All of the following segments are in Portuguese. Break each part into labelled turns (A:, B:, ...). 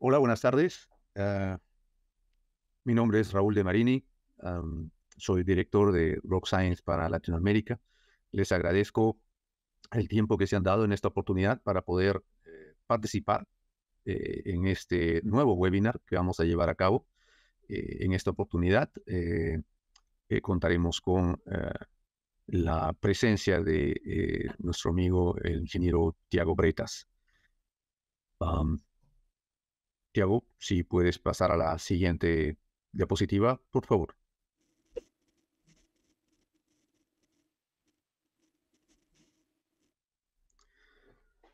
A: Hola, buenas tardes. Mi nombre es Raúl de Marini. Soy director de Rock Science para Latinoamérica. Les agradezco el tiempo que se han dado en esta oportunidad para poder participar en este nuevo webinar que vamos a llevar a cabo. En esta oportunidad contaremos con la presencia de nuestro amigo, el ingeniero Tiago Bretas. Tiago, si puedes pasar a la siguiente diapositiva, por favor.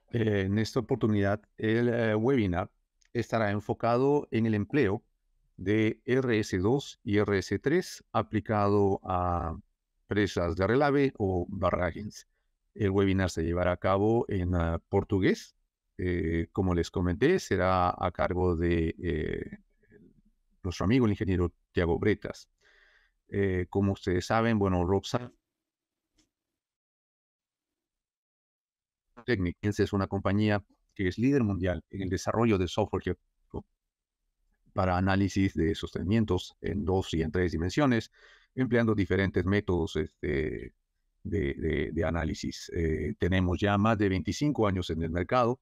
A: En esta oportunidad, el webinar estará enfocado en el empleo de RS2 y RS3 aplicado a presas de relave o barragens. El webinar se llevará a cabo en portugués. Como les comenté, será a cargo de nuestro amigo, el ingeniero Tiago Bretas. Como ustedes saben, bueno, Roxanne Technics es una compañía que es líder mundial en el desarrollo de software geotécnico para análisis de sostenimientos en 2 y en 3 dimensiones, empleando diferentes métodos de análisis. Tenemos ya más de 25 años en el mercado,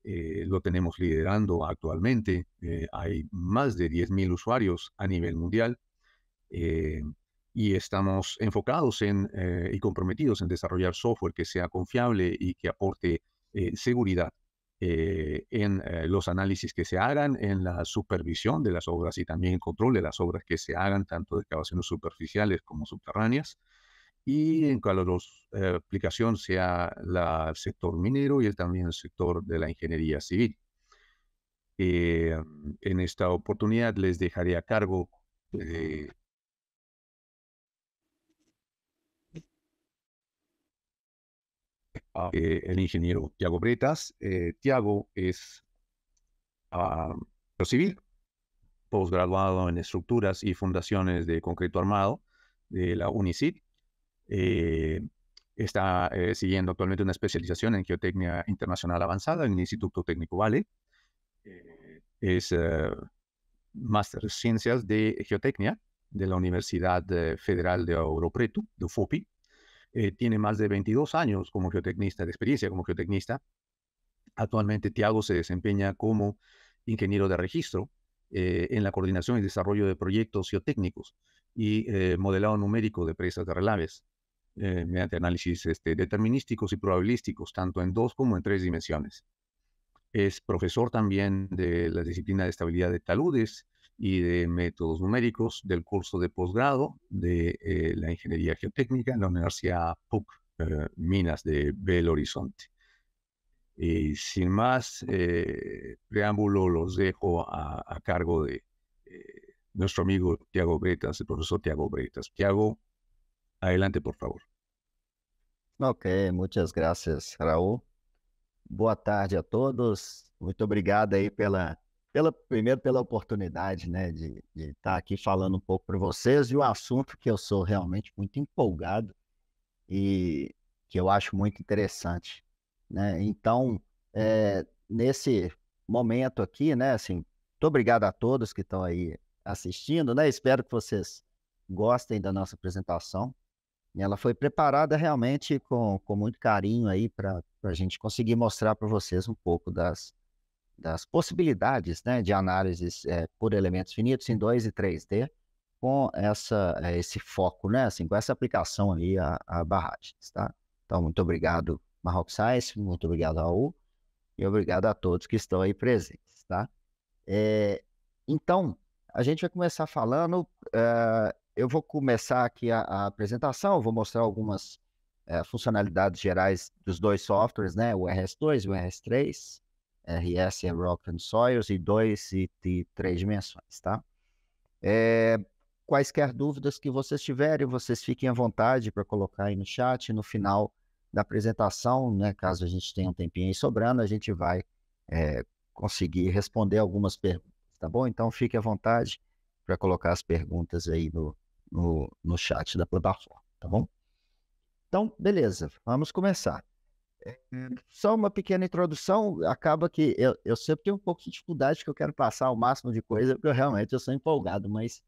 A: lo tenemos liderando actualmente. Hay más de 10.000 usuarios a nivel mundial. Y estamos enfocados y comprometidos en desarrollar software que sea confiable y que aporte seguridad en los análisis que se hagan, en la supervisión de las obras y también el control de las obras que se hagan, tanto de excavaciones superficiales como subterráneas. Y en cuanto a la aplicación sea el sector minero y también el sector de la ingeniería civil. En esta oportunidad les dejaré a cargo el ingeniero Tiago Bretas. Tiago es civil, posgraduado en estructuras y fundaciones de concreto armado de la UNICIT. Está siguiendo actualmente una especialización en geotecnia internacional avanzada en el Instituto Técnico Vale. Es máster en ciencias de geotecnia de la Universidad Federal de Ouro Preto, de UFOPI. Tiene más de 22 años como geotecnista, de experiencia como geotecnista. Actualmente, Tiago se desempeña como ingeniero de registro en la coordinación y desarrollo de proyectos geotécnicos y modelado numérico de presas de relaves mediante análisis determinísticos y probabilísticos, tanto en 2 como en 3 dimensiones. Es profesor también de la disciplina de estabilidad de taludes y de métodos numéricos del curso de posgrado de la ingeniería geotécnica en la Universidad PUC Minas de Belo Horizonte. Y sin más preámbulo, los dejo a cargo de nuestro amigo Tiago Bretas, el profesor Tiago Bretas. Tiago, adelante, por favor.
B: Ok, muitas graças, Raul. Boa tarde a todos. Muito obrigado aí primeiro pela oportunidade, né, de estar aqui falando um pouco para vocês de um assunto que eu sou realmente muito empolgado e que eu acho muito interessante, né? Então, nesse momento aqui, né, assim, muito obrigado a todos que estão aí assistindo, né? Espero que vocês gostem da nossa apresentação. E ela foi preparada realmente com muito carinho aí para a gente conseguir mostrar para vocês um pouco das possibilidades, né, de análises por elementos finitos em 2 e 3D com esse foco, né, assim, com essa aplicação aí a barragens, tá? Então, muito obrigado, Marroco Science, muito obrigado, Raul, e obrigado a todos que estão aí presentes, tá? Então, a gente vai começar falando. Eu vou começar aqui a apresentação, vou mostrar algumas funcionalidades gerais dos dois softwares, né? O RS2 e o RS3. RS é Rock and Soils e 2 e 3 dimensões, tá? Quaisquer dúvidas que vocês tiverem, vocês fiquem à vontade para colocar aí no chat. No final da apresentação, né? Caso a gente tenha um tempinho aí sobrando, a gente vai conseguir responder algumas perguntas, tá bom? Então fique à vontade para colocar as perguntas aí no chat da plataforma, tá bom? Então, beleza, vamos começar. Só uma pequena introdução, acaba que eu sempre tenho um pouco de dificuldade, que eu quero passar o máximo de coisa, porque eu sou empolgado, mas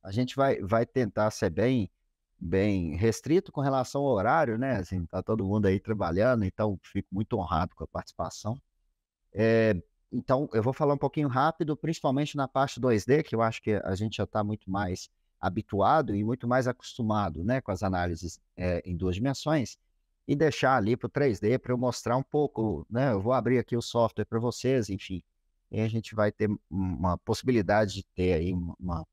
B: a gente vai tentar ser bem restrito com relação ao horário, né? Assim, tá todo mundo aí trabalhando, então fico muito honrado com a participação. Então, eu vou falar um pouquinho rápido, principalmente na parte 2D, que eu acho que a gente já está muito mais habituado e muito mais acostumado, né, com as análises em duas dimensões, e deixar ali para o 3D para eu mostrar um pouco, né? Eu vou abrir aqui o software para vocês, enfim, e a gente vai ter uma possibilidade de ter aí uma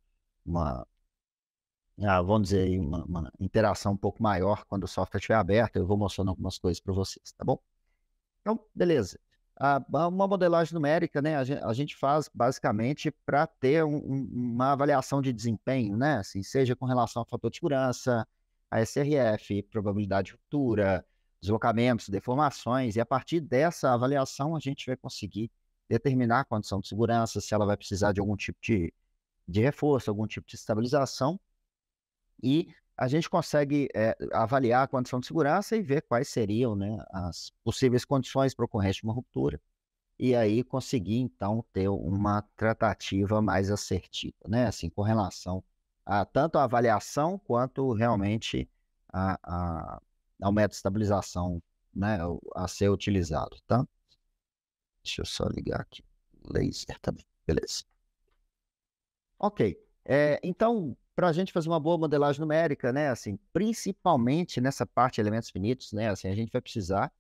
B: vamos dizer aí, uma interação um pouco maior quando o software estiver aberto. Eu vou mostrando algumas coisas para vocês, tá bom? Então, beleza. Uma modelagem numérica, né, a gente faz basicamente para ter uma avaliação de desempenho, né, assim, seja com relação ao fator de segurança, a SRF, probabilidade de ruptura, deslocamentos, deformações, e a partir dessa avaliação a gente vai conseguir determinar a condição de segurança, se ela vai precisar de algum tipo de reforço, algum tipo de estabilização, e a gente consegue avaliar a condição de segurança e ver quais seriam, né, as possíveis condições para ocorrência de uma ruptura, e aí conseguir, então, ter uma tratativa mais assertiva, né, assim, com relação a tanto a avaliação quanto realmente a, a, ao método de estabilização, né, a ser utilizado, tá? Deixa eu só ligar aqui o laser também, beleza? Ok. Então, para a gente fazer uma boa modelagem numérica, né, assim, principalmente nessa parte de elementos finitos, né, assim, a gente vai precisar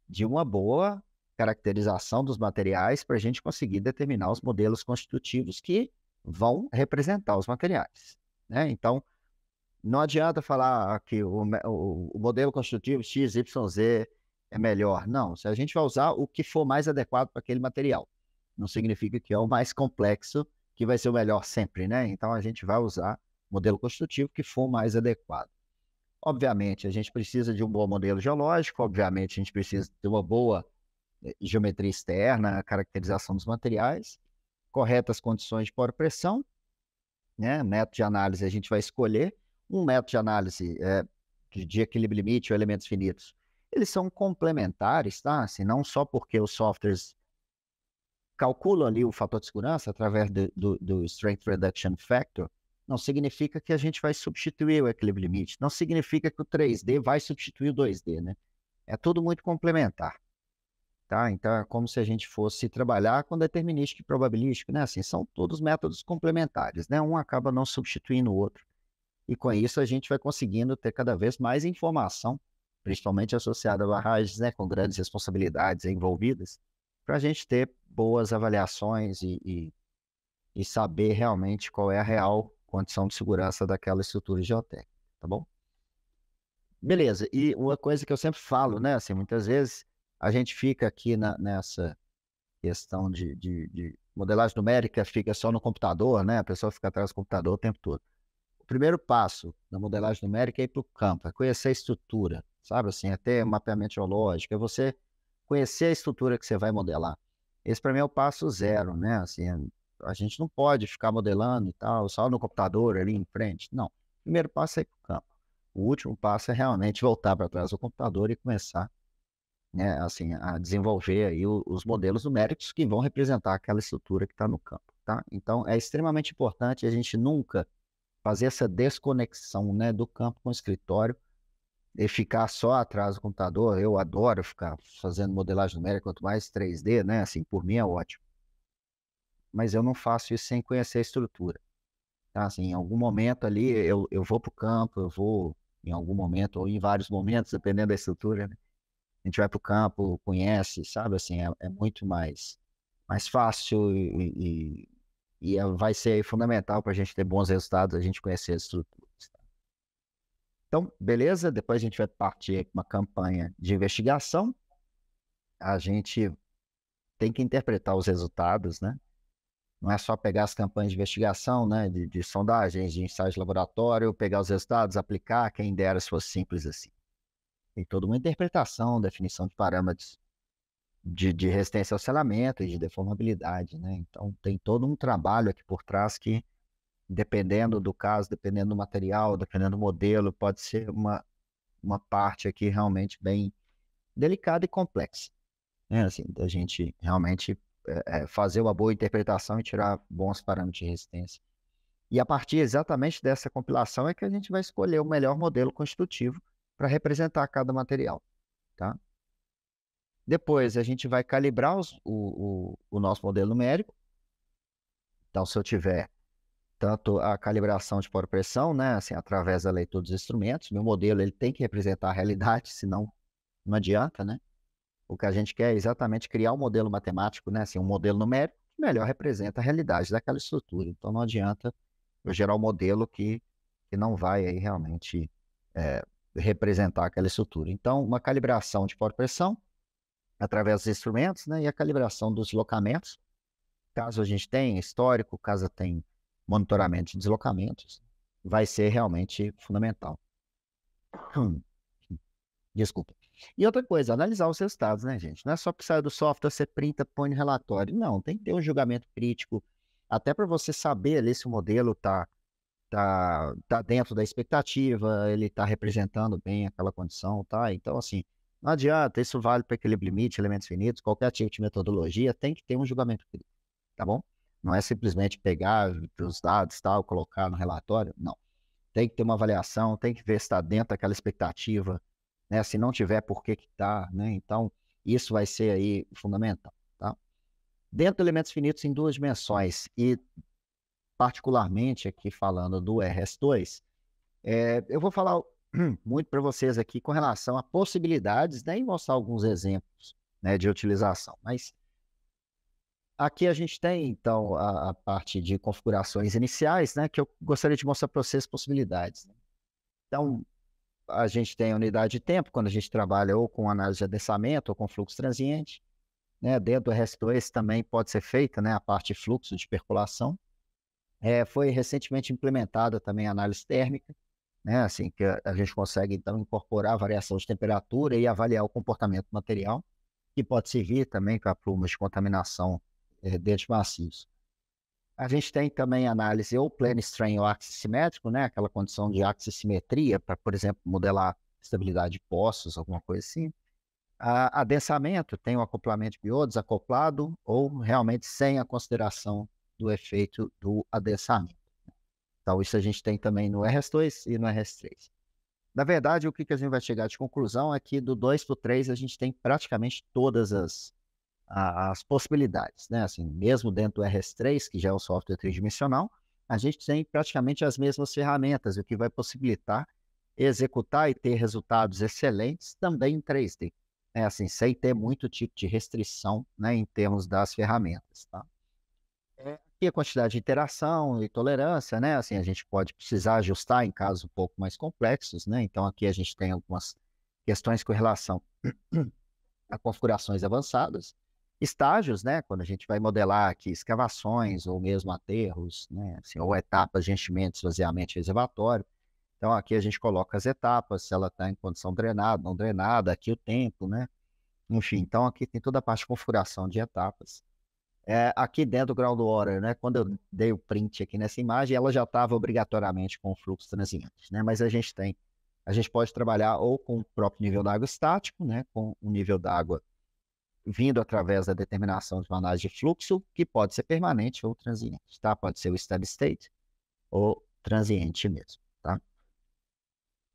B: de uma boa caracterização dos materiais para a gente conseguir determinar os modelos constitutivos que vão representar os materiais, né? Então, não adianta falar que o modelo constitutivo X, Y, Z é melhor. Não, se a gente vai usar o que for mais adequado para aquele material. Não significa que é o mais complexo que vai ser o melhor sempre, né? Então a gente vai usar o modelo constitutivo que for mais adequado. Obviamente, a gente precisa de um bom modelo geológico, obviamente, a gente precisa de uma boa geometria externa, caracterização dos materiais, corretas condições de poro-pressão, né? Método de análise a gente vai escolher. Um método de análise de equilíbrio limite ou elementos finitos. Eles são complementares, tá? Assim, não só porque os softwares calculam ali o fator de segurança através do Strength Reduction Factor, não significa que a gente vai substituir o equilíbrio limite, não significa que o 3D vai substituir o 2D, né? É tudo muito complementar, tá? Então é como se a gente fosse trabalhar com determinístico e probabilístico, né? Assim, são todos métodos complementares, né? Um acaba não substituindo o outro. E com isso a gente vai conseguindo ter cada vez mais informação, principalmente associada a barragens, né, com grandes responsabilidades envolvidas, para a gente ter boas avaliações e saber realmente qual é a real condição de segurança daquela estrutura geotécnica, tá bom? Beleza, e uma coisa que eu sempre falo, né, assim, muitas vezes a gente fica aqui nessa questão de modelagem numérica, fica só no computador, né, a pessoa fica atrás do computador o tempo todo. O primeiro passo da modelagem numérica é ir para o campo, é conhecer a estrutura, sabe assim, é ter mapeamento geológico, é você conhecer a estrutura que você vai modelar. Esse para mim é o passo zero, né? Assim, a gente não pode ficar modelando e tal, só no computador ali em frente. Não. O primeiro passo é ir para o campo. O último passo é realmente voltar para trás do computador e começar, né, assim, a desenvolver aí os modelos numéricos que vão representar aquela estrutura que está no campo, tá? Então, é extremamente importante a gente nunca fazer essa desconexão, né, do campo com o escritório e ficar só atrás do computador. Eu adoro ficar fazendo modelagem numérica, quanto mais 3D, né, assim, por mim é ótimo. Mas eu não faço isso sem conhecer a estrutura, tá? Assim, em algum momento ali eu vou para o campo, eu vou em algum momento, ou em vários momentos, dependendo da estrutura, né? A gente vai para o campo, conhece, sabe, assim, é muito mais fácil vai ser fundamental para a gente ter bons resultados, a gente conhecer as estruturas. Então, beleza, depois a gente vai partir para uma campanha de investigação. A gente tem que interpretar os resultados, né? Não é só pegar as campanhas de investigação, né, de sondagens, de ensaios de laboratório, pegar os resultados, aplicar, quem dera se fosse simples assim. Tem toda uma interpretação, definição de parâmetros de resistência ao selamento e de deformabilidade, né? Então, tem todo um trabalho aqui por trás que, dependendo do caso, dependendo do material, dependendo do modelo, pode ser uma parte aqui realmente delicada e complexa, né? Assim, da gente realmente fazer uma boa interpretação e tirar bons parâmetros de resistência. E a partir exatamente dessa compilação é que a gente vai escolher o melhor modelo constitutivo para representar cada material, tá? Depois a gente vai calibrar o nosso modelo numérico. Então, se eu tiver tanto a calibração de poro-pressão, né, assim, através da leitura dos instrumentos, meu modelo ele tem que representar a realidade, senão não adianta, né? O que a gente quer é exatamente criar um modelo matemático, né, assim, um modelo numérico que melhor representa a realidade daquela estrutura. Então, não adianta eu gerar um modelo que não vai aí realmente representar aquela estrutura. Então, uma calibração de poro-pressão através dos instrumentos, né, e a calibração dos deslocamentos, caso a gente tenha histórico, caso tenha monitoramento de deslocamentos, vai ser realmente fundamental. Desculpa. E outra coisa, analisar os resultados, né, gente? Não é só que sai do software, você printa, põe no relatório. Não, tem que ter um julgamento crítico, até para você saber ali se o modelo tá dentro da expectativa, ele está representando bem aquela condição, tá? Então, assim, não adianta, isso vale para equilíbrio limite, elementos finitos, qualquer tipo de metodologia, tem que ter um julgamento crítico, tá bom? Não é simplesmente pegar os dados, tal, colocar no relatório, não. Tem que ter uma avaliação, tem que ver se está dentro daquela expectativa, né? Se não tiver, por que que tá, né? Então, isso vai ser aí fundamental, tá? Dentro de elementos finitos em duas dimensões e particularmente aqui falando do RS2, eu vou falar muito para vocês aqui com relação a possibilidades, né, e mostrar alguns exemplos, né, de utilização. Mas aqui a gente tem, então, a parte de configurações iniciais, né, que eu gostaria de mostrar para vocês possibilidades, né? Então, a gente tem a unidade de tempo, quando a gente trabalha ou com análise de adensamento ou com fluxo transiente, né, dentro do RS2 também pode ser feita, né, a parte de fluxo de percolação. Foi recentemente implementada também a análise térmica, né, assim, que a gente consegue, então, incorporar a variação de temperatura e avaliar o comportamento do material, que pode servir também para plumas de contaminação dentro de maciços. A gente tem também análise ou plane strain ou axis simétrico, né, aquela condição de axis simetria, para, por exemplo, modelar estabilidade de poços, alguma coisa assim. Adensamento tem o acoplamento biô, desacoplado ou realmente sem a consideração do efeito do adensamento. Então, isso a gente tem também no RS2 e no RS3. Na verdade, o que a gente vai chegar de conclusão é que do 2 para o 3 a gente tem praticamente todas as possibilidades, né? Assim, mesmo dentro do RS3, que já é um software tridimensional, a gente tem praticamente as mesmas ferramentas, o que vai possibilitar executar e ter resultados excelentes também em 3D, né? Assim, sem ter muito tipo de restrição, né, em termos das ferramentas, tá? E a quantidade de interação e tolerância, né? Assim, a gente pode precisar ajustar em casos um pouco mais complexos, né? Então, aqui a gente tem algumas questões com relação a configurações avançadas, estágios, né? Quando a gente vai modelar aqui escavações ou mesmo aterros, né? Assim, ou etapas de enchimento, esvaziamento e reservatório. Então, aqui a gente coloca as etapas, se ela está em condição drenada, não drenada, aqui o tempo, né? Enfim, então aqui tem toda a parte de configuração de etapas. Aqui dentro do groundwater, né? Quando eu dei o print aqui nessa imagem, ela já estava obrigatoriamente com o fluxo transiente, né? Mas a gente pode trabalhar ou com o próprio nível d'água estático, né? Com o nível d'água vindo através da determinação de uma análise de fluxo, que pode ser permanente ou transiente, tá? Pode ser o steady state ou transiente mesmo, tá?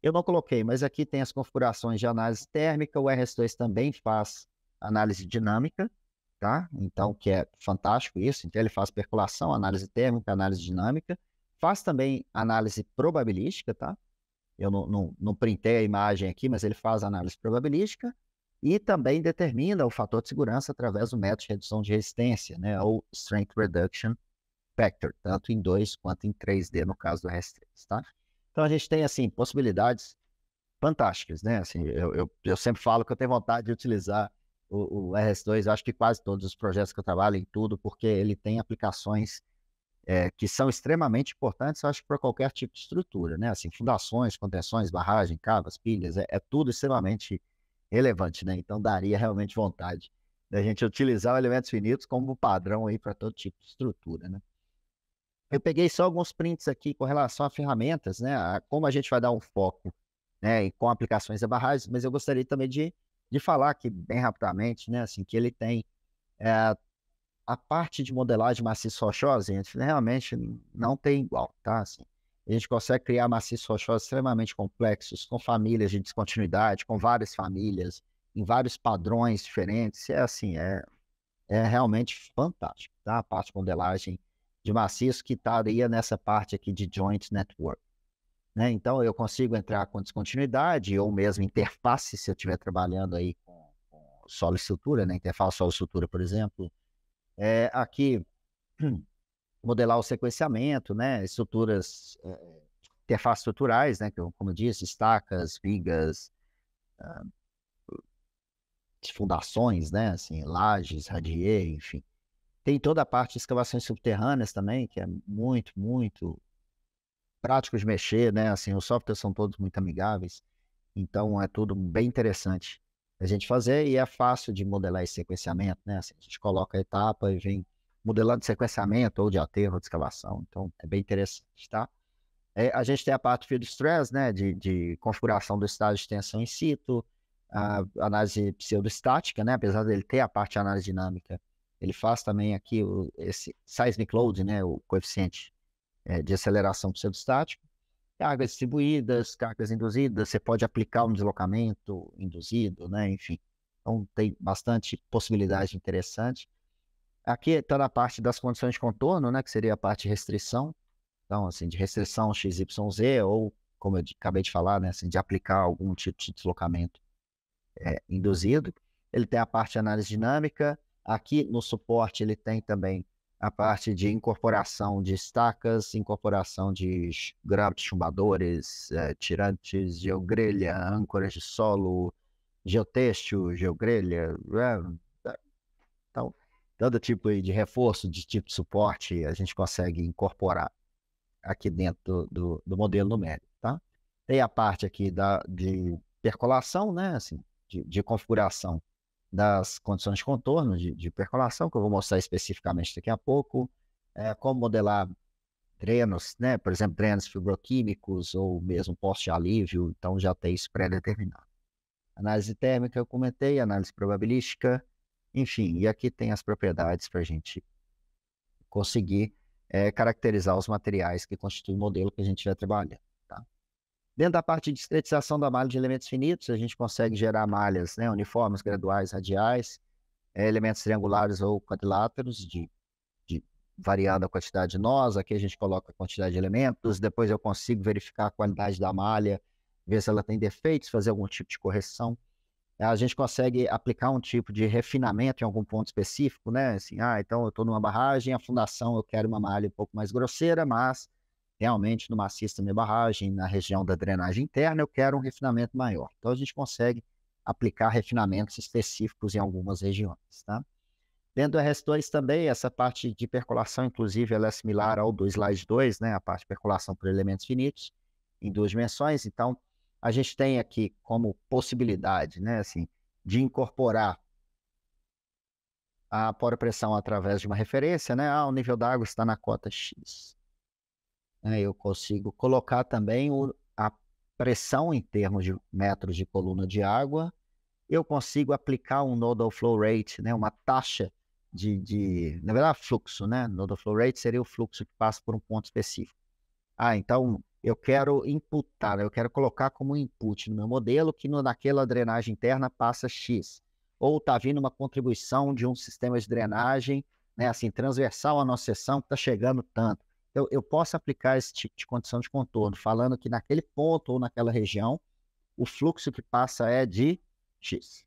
B: Eu não coloquei, mas aqui tem as configurações de análise térmica, o RS2 também faz análise dinâmica, tá? Então, que é fantástico isso. Então, ele faz percolação, análise térmica, análise dinâmica, faz também análise probabilística, tá? Eu não printei a imagem aqui, mas ele faz análise probabilística e também determina o fator de segurança através do método de redução de resistência, né? Ou Strength Reduction Factor, tanto em 2 quanto em 3D, no caso do RS3, tá? Então, a gente tem, assim, possibilidades fantásticas, né? Assim, eu sempre falo que eu tenho vontade de utilizar o RS2, eu acho que quase todos os projetos que eu trabalho em tudo, porque ele tem aplicações que são extremamente importantes, eu acho que para qualquer tipo de estrutura, né? Assim, fundações, contenções, barragem, cavas, pilhas, é tudo extremamente relevante, né? Então, daria realmente vontade da gente utilizar o elementos finitos como padrão aí para todo tipo de estrutura, né? Eu peguei só alguns prints aqui com relação a ferramentas, né? Como a gente vai dar um foco, né, com aplicações da barragem, mas eu gostaria também de de falar aqui bem rapidamente, né, assim, que ele tem eh, a parte de modelagem maciço rochosa, gente, realmente não tem igual, tá? Assim, a gente consegue criar maciços rochosos extremamente complexos, com famílias de descontinuidade, com várias famílias, em vários padrões diferentes. É assim, é realmente fantástico, tá? A parte de modelagem de maciço que estaria nessa parte aqui de Joint Network, né? Então, eu consigo entrar com descontinuidade ou mesmo interface, se eu estiver trabalhando aí com solo estrutura, né? Interface solo estrutura, por exemplo. Aqui, modelar o sequenciamento, né? Estruturas, interfaces estruturais, né? Como eu disse, estacas, vigas, fundações, né? Assim, lajes, radier, enfim. Tem toda a parte de escavações subterrâneas também, que é muito, muito prático de mexer, né? Assim, os softwares são todos muito amigáveis, então é tudo bem interessante a gente fazer e é fácil de modelar esse sequenciamento, né? Assim, a gente coloca a etapa e vem modelando sequenciamento ou de aterro ou de escavação, então é bem interessante, tá? A gente tem a parte field stress, né? De configuração do estado de tensão in situ, a análise pseudostática, né? Apesar dele ter a parte de análise dinâmica, ele faz também aqui esse seismic load, né? O coeficiente de aceleração pseudostático, cargas distribuídas, cargas induzidas, você pode aplicar um deslocamento induzido, né? Enfim, então tem bastante possibilidade interessante. Aqui está na parte das condições de contorno, né? Que seria a parte de restrição, então assim, de restrição XYZ ou, como eu acabei de falar, né? Assim, de aplicar algum tipo de deslocamento induzido. Ele tem a parte de análise dinâmica. Aqui no suporte ele tem também a parte de incorporação de estacas, incorporação de grampos chumbadores, tirantes, geogrelha, âncoras de solo, geotêxtil, geogrelha, então, todo tipo de reforço, de tipo de suporte, a gente consegue incorporar aqui dentro do modelo numérico, tá? Tem a parte aqui de percolação, né, assim, de configuração das condições de contorno de percolação, que eu vou mostrar especificamente daqui a pouco, como modelar drenos, né? Por exemplo, drenos fibroquímicos ou mesmo poste de alívio, então já tem isso pré-determinado. Análise térmica, eu comentei, análise probabilística, enfim, e aqui tem as propriedades para a gente conseguir caracterizar os materiais que constituem o modelo que a gente vai trabalhar. Tá? Dentro da parte de discretização da malha de elementos finitos, a gente consegue gerar malhas, né, uniformes, graduais, radiais, elementos triangulares ou quadriláteros, variando a quantidade de nós. Aqui a gente coloca a quantidade de elementos, depois eu consigo verificar a qualidade da malha, ver se ela tem defeitos, fazer algum tipo de correção. A gente consegue aplicar um tipo de refinamento em algum ponto específico, né? Assim, então eu estou numa barragem, a fundação eu quero uma malha um pouco mais grosseira, mas realmente no maciço da minha barragem, na região da drenagem interna, eu quero um refinamento maior. Então a gente consegue aplicar refinamentos específicos em algumas regiões, tá? Dentro do RS2 também, essa parte de percolação, inclusive, ela é similar ao do slide 2, né? A parte de percolação por elementos finitos, em duas dimensões. Então, a gente tem aqui como possibilidade, né, assim, de incorporar a poropressão através de uma referência, né? O nível d'água está na cota X. Eu consigo colocar também a pressão em termos de metros de coluna de água. Eu consigo aplicar um nodal flow rate, né? Uma taxa na verdade, fluxo, né? Nodal flow rate seria o fluxo que passa por um ponto específico. Então eu quero imputar, eu quero colocar como input no meu modelo que naquela drenagem interna passa X. Ou está vindo uma contribuição de um sistema de drenagem, né, assim, transversal à nossa seção que está chegando tanto. Eu posso aplicar esse tipo de condição de contorno, falando que naquele ponto ou naquela região, o fluxo que passa é de X.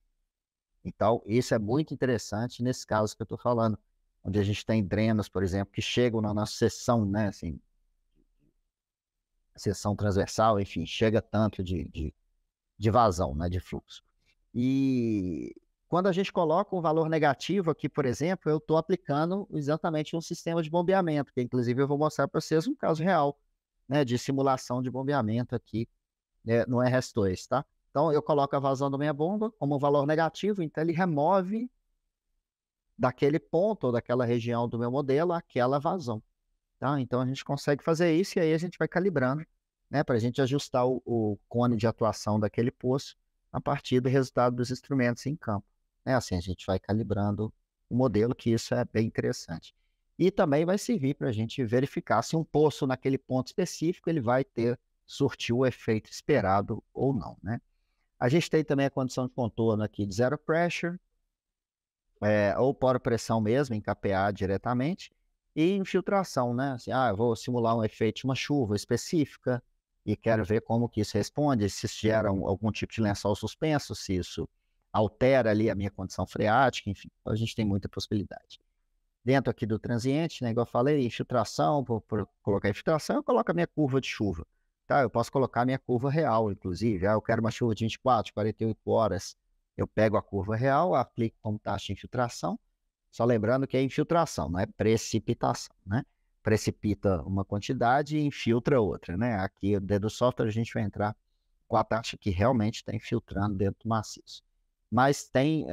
B: Então, isso é muito interessante nesse caso que eu estou falando, onde a gente tem drenos, por exemplo, que chegam na nossa seção, né, assim, seção transversal, enfim, chega tanto de vazão, né, de fluxo. E quando a gente coloca um valor negativo aqui, por exemplo, eu estou aplicando exatamente um sistema de bombeamento, que inclusive eu vou mostrar para vocês um caso real, né, de simulação de bombeamento aqui, né, no RS2, tá? Então, eu coloco a vazão da minha bomba como um valor negativo, então ele remove daquele ponto ou daquela região do meu modelo aquela vazão. Tá? Então, a gente consegue fazer isso e aí a gente vai calibrando, né, para a gente ajustar o cone de atuação daquele poço a partir do resultado dos instrumentos em campo. Né? Assim, a gente vai calibrando o modelo, que isso é bem interessante. E também vai servir para a gente verificar se um poço naquele ponto específico ele vai surtir o efeito esperado ou não, né? A gente tem também a condição de contorno aqui de zero pressure, ou poro pressão mesmo, em KPA diretamente, e infiltração, né? Assim, eu vou simular um efeito de uma chuva específica e quero ver como que isso responde, se isso gera algum tipo de lençol suspenso, se isso altera ali a minha condição freática, enfim. Então, a gente tem muita possibilidade. Dentro aqui do transiente, né, igual eu falei, infiltração, por colocar infiltração, eu coloco a minha curva de chuva. Tá? Eu posso colocar a minha curva real, inclusive. Eu quero uma chuva de 24, 48 horas. Eu pego a curva real, aplico como taxa de infiltração. Só lembrando que é infiltração, não é precipitação, né? Precipita uma quantidade e infiltra outra, né? Aqui dentro do software a gente vai entrar com a taxa que realmente está infiltrando dentro do maciço. Mas tem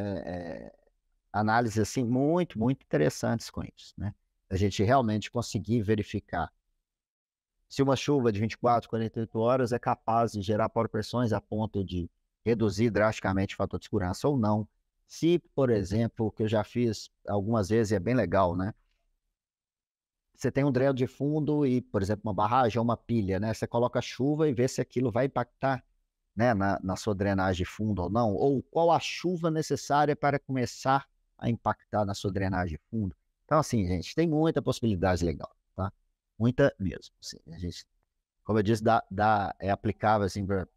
B: análises assim muito, muito interessantes com isso, né? A gente realmente conseguir verificar se uma chuva de 24, 48 horas é capaz de gerar pressões a ponto de reduzir drasticamente o fator de segurança ou não. Se, por exemplo, o que eu já fiz algumas vezes e é bem legal, né? Você tem um dreno de fundo e, por exemplo, uma barragem ou uma pilha, né? Você coloca chuva e vê se aquilo vai impactar, né, na sua drenagem de fundo ou não, ou qual a chuva necessária para começar a impactar na sua drenagem de fundo. Então, assim, gente, tem muita possibilidade legal, tá? Muita mesmo. Assim, a gente, como eu disse, é aplicável assim, para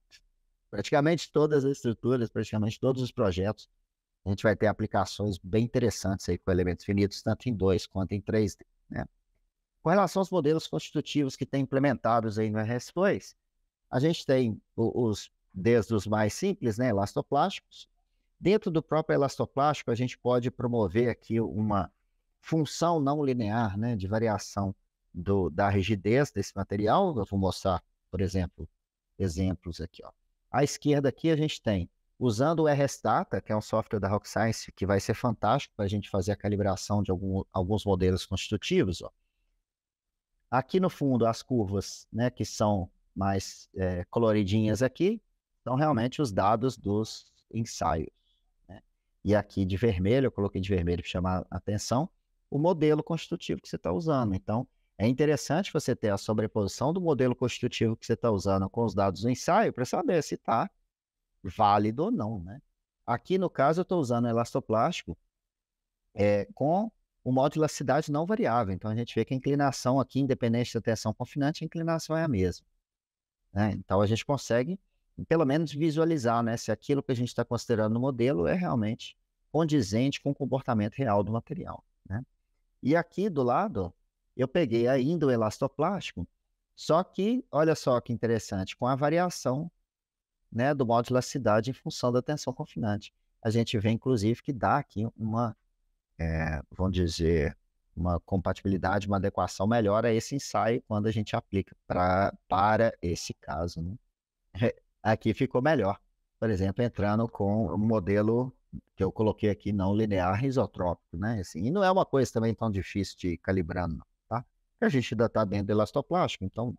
B: praticamente todas as estruturas, praticamente todos os projetos. A gente vai ter aplicações bem interessantes aí com elementos finitos, tanto em 2 quanto em 3D, né? Com relação aos modelos constitutivos que tem implementados aí no RS2, a gente tem desde os mais simples, né, elastoplásticos. Dentro do próprio elastoplástico, a gente pode promover aqui uma função não linear, né, de variação da rigidez desse material. Eu vou mostrar, por exemplo, exemplos aqui. Ó. À esquerda aqui a gente tem, usando o RSdata, que é um software da Rock Science, que vai ser fantástico para a gente fazer a calibração de alguns modelos constitutivos. Ó. Aqui no fundo, as curvas, né, que são mais coloridinhas aqui, são realmente os dados dos ensaios. Né? E aqui de vermelho, eu coloquei de vermelho para chamar a atenção, o modelo constitutivo que você está usando. Então, é interessante você ter a sobreposição do modelo constitutivo que você está usando com os dados do ensaio para saber se está válido ou não. Né? Aqui, no caso, eu estou usando elastoplástico com o modo de elasticidade não variável. Então, a gente vê que a inclinação aqui, independente da tensão confinante, a inclinação é a mesma. Né? Então, a gente consegue, pelo menos, visualizar, né, se aquilo que a gente está considerando no modelo é realmente condizente com o comportamento real do material. Né? E aqui do lado, eu peguei ainda o elastoplástico, só que, olha só que interessante, com a variação, né, do modo de elasticidade em função da tensão confinante. A gente vê, inclusive, que dá aqui uma vamos dizer, uma compatibilidade, uma adequação melhor a esse ensaio quando a gente aplica para esse caso. Né? Aqui ficou melhor, por exemplo, entrando com o modelo que eu coloquei aqui, não linear isotrópico, né? Assim, e não é uma coisa também tão difícil de calibrar, não, tá? Porque a gente ainda está dentro do elastoplástico, então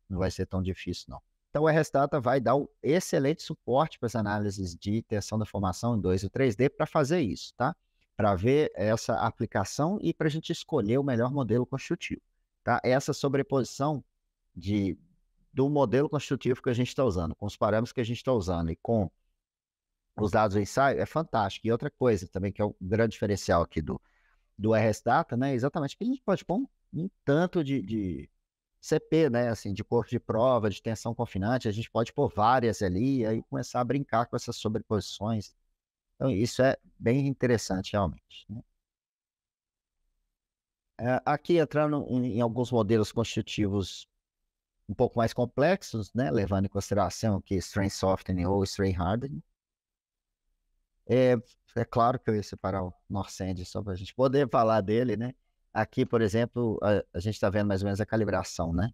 B: não vai ser tão difícil, não. Então, o RSdata vai dar um excelente suporte para as análises de tensão da formação em 2 e 3D para fazer isso, tá? Para ver essa aplicação e para a gente escolher o melhor modelo construtivo. Tá? Essa sobreposição do modelo construtivo que a gente está usando, com os parâmetros que a gente está usando e com os dados do ensaio, é fantástico. E outra coisa também, que é o grande diferencial aqui do RSdata, né? Exatamente, que a gente pode pôr um tanto de CP, né? Assim, de corpo de prova, de tensão confinante, a gente pode pôr várias ali e aí começar a brincar com essas sobreposições. Então, isso é bem interessante, realmente. Né? Aqui, entrando em alguns modelos constitutivos um pouco mais complexos, né? Levando em consideração que strain softening ou strain hardening. É claro que eu ia separar o Norcend só para a gente poder falar dele, né? Aqui, por exemplo, a gente está vendo mais ou menos a calibração, né?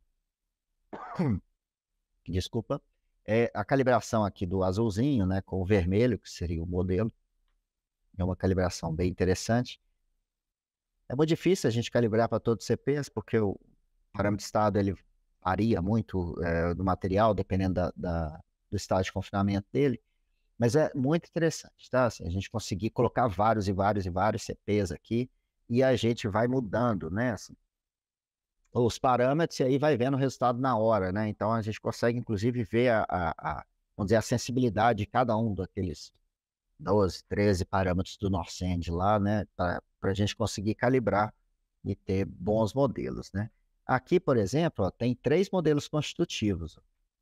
B: Desculpa. A calibração aqui do azulzinho, né? Com o vermelho, que seria o modelo. É uma calibração bem interessante. É muito difícil a gente calibrar para todos os CPs, porque o parâmetro de estado ele varia muito do material, dependendo do estado de confinamento dele. Mas é muito interessante, tá? Assim, a gente conseguir colocar vários e vários e vários CPs aqui e a gente vai mudando, né? Assim, os parâmetros e aí vai vendo o resultado na hora, né? Então a gente consegue, inclusive, ver vamos dizer, a sensibilidade de cada um daqueles 12, 13 parâmetros do Norcend lá, né? Para a gente conseguir calibrar e ter bons modelos, né? Aqui, por exemplo, ó, tem 3 modelos constitutivos.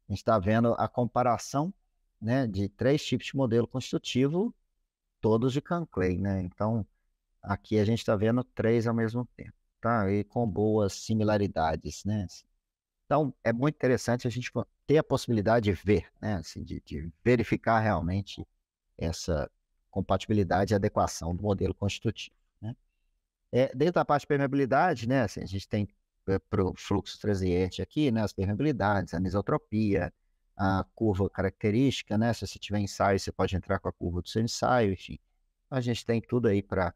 B: A gente está vendo a comparação, né, de 3 tipos de modelo constitutivo, todos de Canclay, né? Então, aqui a gente está vendo 3 ao mesmo tempo, tá? E com boas similaridades, né? Então, é muito interessante a gente ter a possibilidade de ver, né? Assim, de verificar realmente essa compatibilidade e adequação do modelo constitutivo, né? Dentro da parte de permeabilidade, né? Assim, a gente tem para o fluxo transiente aqui, né? As permeabilidades, a anisotropia, a curva característica, né? Se você tiver ensaio, você pode entrar com a curva do seu ensaio, enfim. A gente tem tudo aí para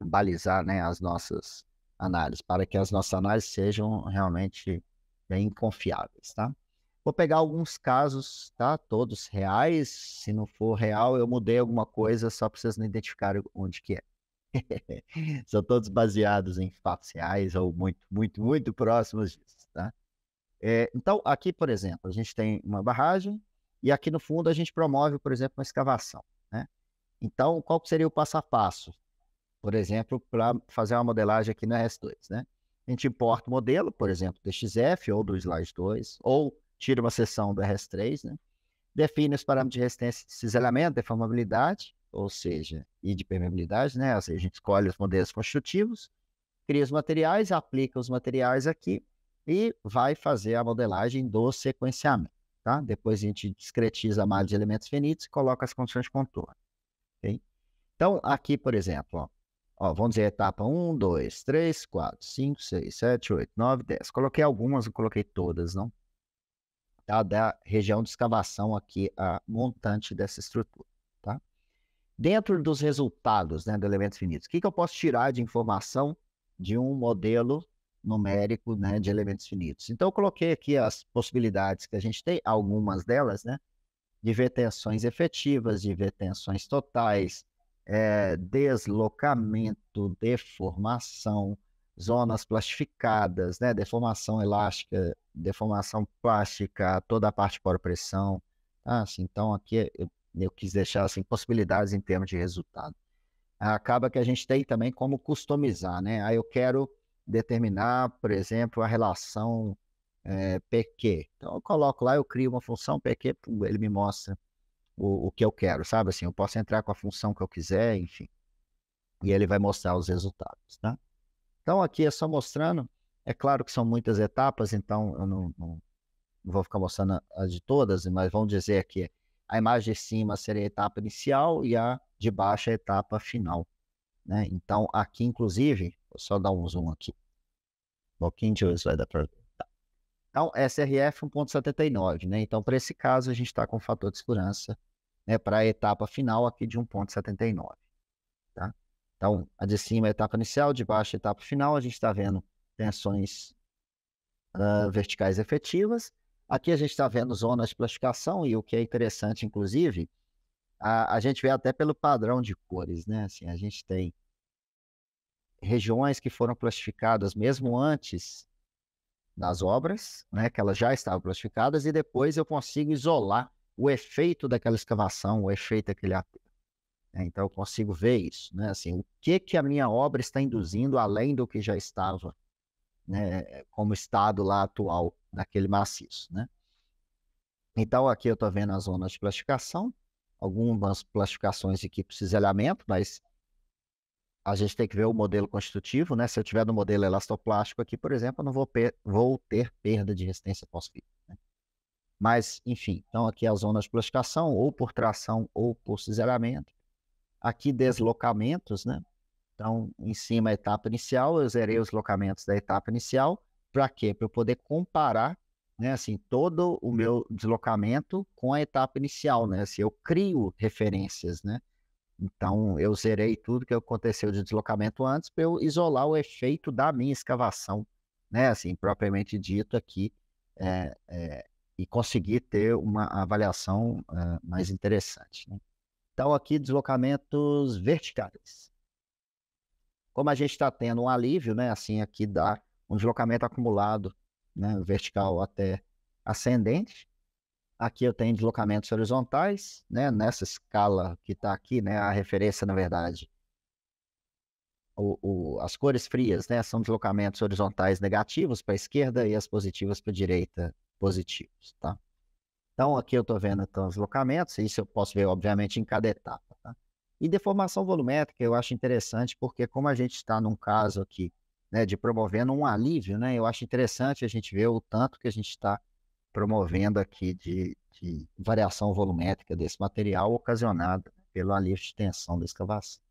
B: balizar, né, as nossas análises, para que as nossas análises sejam realmente bem confiáveis, tá? Vou pegar alguns casos, tá? Todos reais. Se não for real, eu mudei alguma coisa só para vocês não identificarem onde que é. São todos baseados em fatos reais ou muito, muito, muito próximos disso, tá? Então, aqui, por exemplo, a gente tem uma barragem e aqui no fundo a gente promove, por exemplo, uma escavação, né? Então, qual seria o passo a passo? Por exemplo, para fazer uma modelagem aqui no RS2, né? A gente importa o modelo, por exemplo, do XF ou do Slide 2, ou tira uma seção do RS3, né? Define os parâmetros de resistência de cisalhamento, deformabilidade, ou seja, e de permeabilidade, né? Ou seja, a gente escolhe os modelos constitutivos, cria os materiais, aplica os materiais aqui e vai fazer a modelagem do sequenciamento, tá? Depois a gente discretiza a malha de elementos finitos e coloca as condições de contorno, ok? Então, aqui, por exemplo, ó, vamos dizer etapa 1, 2, 3, 4, 5, 6, 7, 8, 9, 10. Coloquei algumas, não coloquei todas, não? Tá? Da região de escavação aqui, a montante dessa estrutura, tá? Dentro dos resultados, né, do elementos finitos, o que eu posso tirar de informação de um modelo numérico, né, de elementos finitos? Então, eu coloquei aqui as possibilidades que a gente tem, algumas delas, né, de ver tensões efetivas, de ver tensões totais, deslocamento, deformação, zonas plastificadas, né, deformação elástica, deformação plástica, toda a parte por pressão. Assim, então, aqui eu quis deixar assim, possibilidades em termos de resultado. Acaba que a gente tem também como customizar, né? Aí eu quero determinar, por exemplo, a relação PQ. Então, eu coloco lá, eu crio uma função PQ, ele me mostra o que eu quero, sabe? Assim, eu posso entrar com a função que eu quiser, enfim, e ele vai mostrar os resultados, tá? Então, aqui é só mostrando. É claro que são muitas etapas, então eu não vou ficar mostrando as de todas, mas vamos dizer que a imagem de cima seria a etapa inicial e a de baixo é a etapa final, né? Então, aqui, inclusive, vou só dar um zoom aqui. Um pouquinho de vai dar para ver. Então, SRF 1.79, né? Então, para esse caso, a gente está com o fator de segurança, né, para a etapa final aqui de 1.79, tá? Então, a de cima é a etapa inicial, de baixo é a etapa final, a gente está vendo tensões verticais efetivas. Aqui a gente está vendo zonas de plastificação e o que é interessante, inclusive, a gente vê até pelo padrão de cores, né? Assim, a gente tem regiões que foram plastificadas mesmo antes das obras, né? Que elas já estavam plastificadas e depois eu consigo isolar o efeito daquela escavação, o efeito daquele aterro. Então eu consigo ver isso, né? Assim, o que a minha obra está induzindo além do que já estava, né, como estado lá atual daquele maciço, né? Então aqui eu estou vendo as zonas de plastificação, algumas plastificações aqui para cisalhamento, mas a gente tem que ver o modelo constitutivo, né? Se eu tiver no modelo elastoplástico aqui, por exemplo, eu não vou ter perda de resistência pós-fibra, né? Mas, enfim, então aqui é a zona de plastificação, ou por tração, ou por cisalhamento. Aqui deslocamentos, né? Então, em cima a etapa inicial, eu zerei os deslocamentos da etapa inicial. Para quê? Para eu poder comparar, né, assim, todo o meu deslocamento com a etapa inicial, né? Assim, eu crio referências, né? Então, eu zerei tudo que aconteceu de deslocamento antes para eu isolar o efeito da minha escavação, né? Assim, propriamente dito aqui, e conseguir ter uma avaliação mais interessante, né? Então, aqui, deslocamentos verticais. Como a gente está tendo um alívio, né? Assim, aqui dá um deslocamento acumulado, né? Vertical até ascendente. Aqui eu tenho deslocamentos horizontais, né? Nessa escala que está aqui, né? A referência, na verdade, as cores frias, né? São deslocamentos horizontais negativos para a esquerda e as positivas para a direita positivos, tá? Então, aqui eu estou vendo então, os deslocamentos, isso eu posso ver, obviamente, em cada etapa, tá? E deformação volumétrica eu acho interessante, porque como a gente está num caso aqui, né, de promovendo um alívio, né? Eu acho interessante a gente ver o tanto que a gente está promovendo aqui de variação volumétrica desse material ocasionado pelo alívio de tensão da escavação,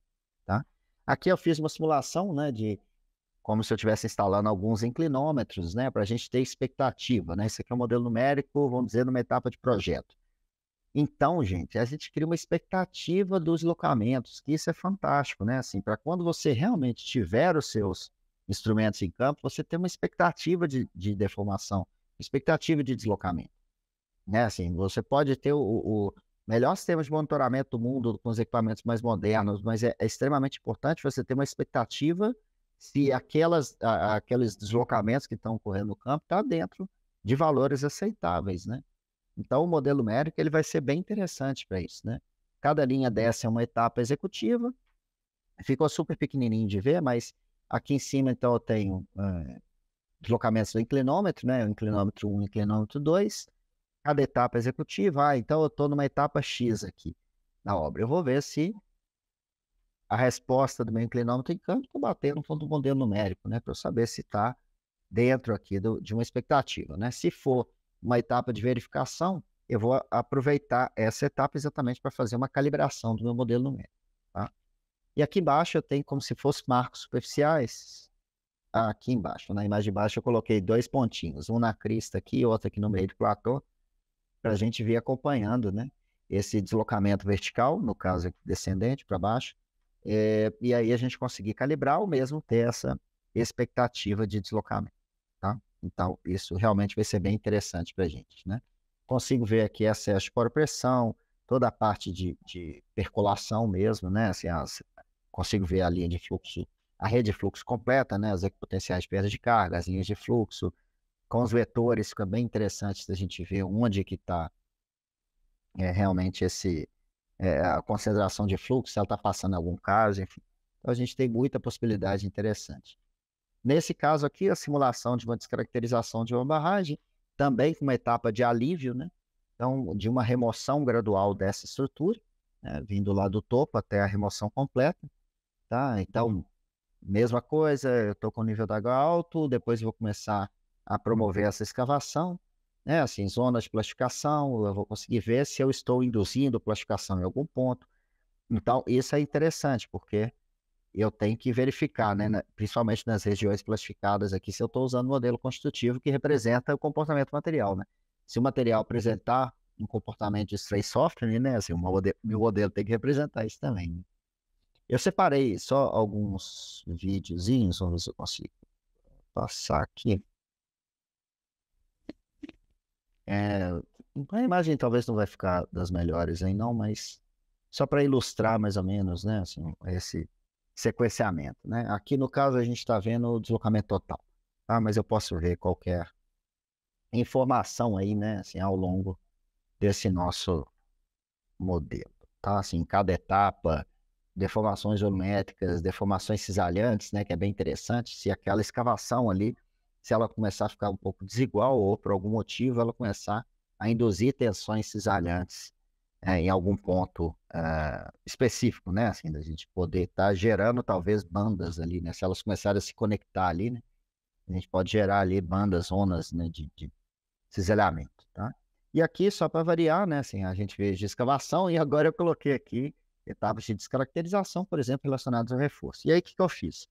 B: tá? Aqui eu fiz uma simulação, né, de como se eu estivesse instalando alguns inclinômetros, né, para a gente ter expectativa, né? Isso aqui é um modelo numérico, vamos dizer, numa etapa de projeto. Então, gente, a gente cria uma expectativa dos deslocamentos, que isso é fantástico, né? Assim, para quando você realmente tiver os seus instrumentos em campo, você tem uma expectativa de deformação, expectativa de deslocamento, né? Assim, você pode ter o melhor sistema de monitoramento do mundo com os equipamentos mais modernos, mas é extremamente importante você ter uma expectativa se aqueles deslocamentos que estão ocorrendo no campo estão dentro de valores aceitáveis, né? Então, o modelo numérico ele vai ser bem interessante para isso, né? Cada linha dessa é uma etapa executiva, ficou super pequenininho de ver, mas aqui em cima, então, eu tenho deslocamentos do inclinômetro, né? O inclinômetro 1, inclinômetro 2, cada etapa executiva. Então, eu estou numa etapa X aqui na obra. Eu vou ver se a resposta do meu inclinômetro em campo está batendo com o modelo numérico, né? Para eu saber se está dentro aqui de uma expectativa, né? Se for uma etapa de verificação, eu vou aproveitar essa etapa exatamente para fazer uma calibração do meu modelo numérico, tá? E aqui embaixo eu tenho como se fossem marcos superficiais. Aqui embaixo, na imagem de baixo, eu coloquei 2 pontinhos, um na crista aqui e outro aqui no meio do platô, para a gente vir acompanhando, né, esse deslocamento vertical, no caso aqui, descendente para baixo, e aí a gente conseguir calibrar ou mesmo ter essa expectativa de deslocamento, tá? Então, isso realmente vai ser bem interessante para a gente, né? Consigo ver aqui excesso de poropressão, toda a parte de percolação mesmo, né? Assim, consigo ver a linha de fluxo, a rede de fluxo completa, né? As equipotenciais de perda de carga, as linhas de fluxo, com os vetores, fica bem interessante da gente ver onde que está realmente a concentração de fluxo, se ela está passando em algum caso, enfim. Então, a gente tem muita possibilidade interessante. Nesse caso aqui, a simulação de uma descaracterização de uma barragem, também com uma etapa de alívio, né? Então, de uma remoção gradual dessa estrutura, né? Vindo lá do topo até a remoção completa, tá? Então, mesma coisa, eu estou com o nível d'água alto, depois eu vou começar a promover essa escavação, né? Assim, zonas de plastificação, eu vou conseguir ver se eu estou induzindo plastificação em algum ponto. Então, isso é interessante, porque eu tenho que verificar, né, principalmente nas regiões plastificadas aqui, se eu estou usando um modelo constitutivo que representa o comportamento material, né? Se o material apresentar um comportamento de stress softening, né, assim, meu modelo tem que representar isso também, né? Eu separei só alguns videozinhos, vamos ver se eu consigo passar aqui. A imagem talvez não vai ficar das melhores aí não, mas só para ilustrar mais ou menos, né, assim, esse sequenciamento, né? Aqui no caso a gente está vendo o deslocamento total, tá? Mas eu posso ver qualquer informação aí, né, assim, ao longo desse nosso modelo, tá? Assim, cada etapa, deformações geométricas, deformações cisalhantes, né, que é bem interessante, se aquela escavação ali, se ela começar a ficar um pouco desigual ou por algum motivo ela começar a induzir tensões cisalhantes em algum ponto específico, né, assim, da gente poder estar gerando talvez bandas ali, né, se elas começarem a se conectar ali, né, a gente pode gerar ali bandas, zonas, né, de cisalhamento, tá? E aqui, só para variar, né, assim, a gente vê de escavação e agora eu coloquei aqui etapas de descaracterização, por exemplo, relacionadas ao reforço. E aí, o que eu fiz?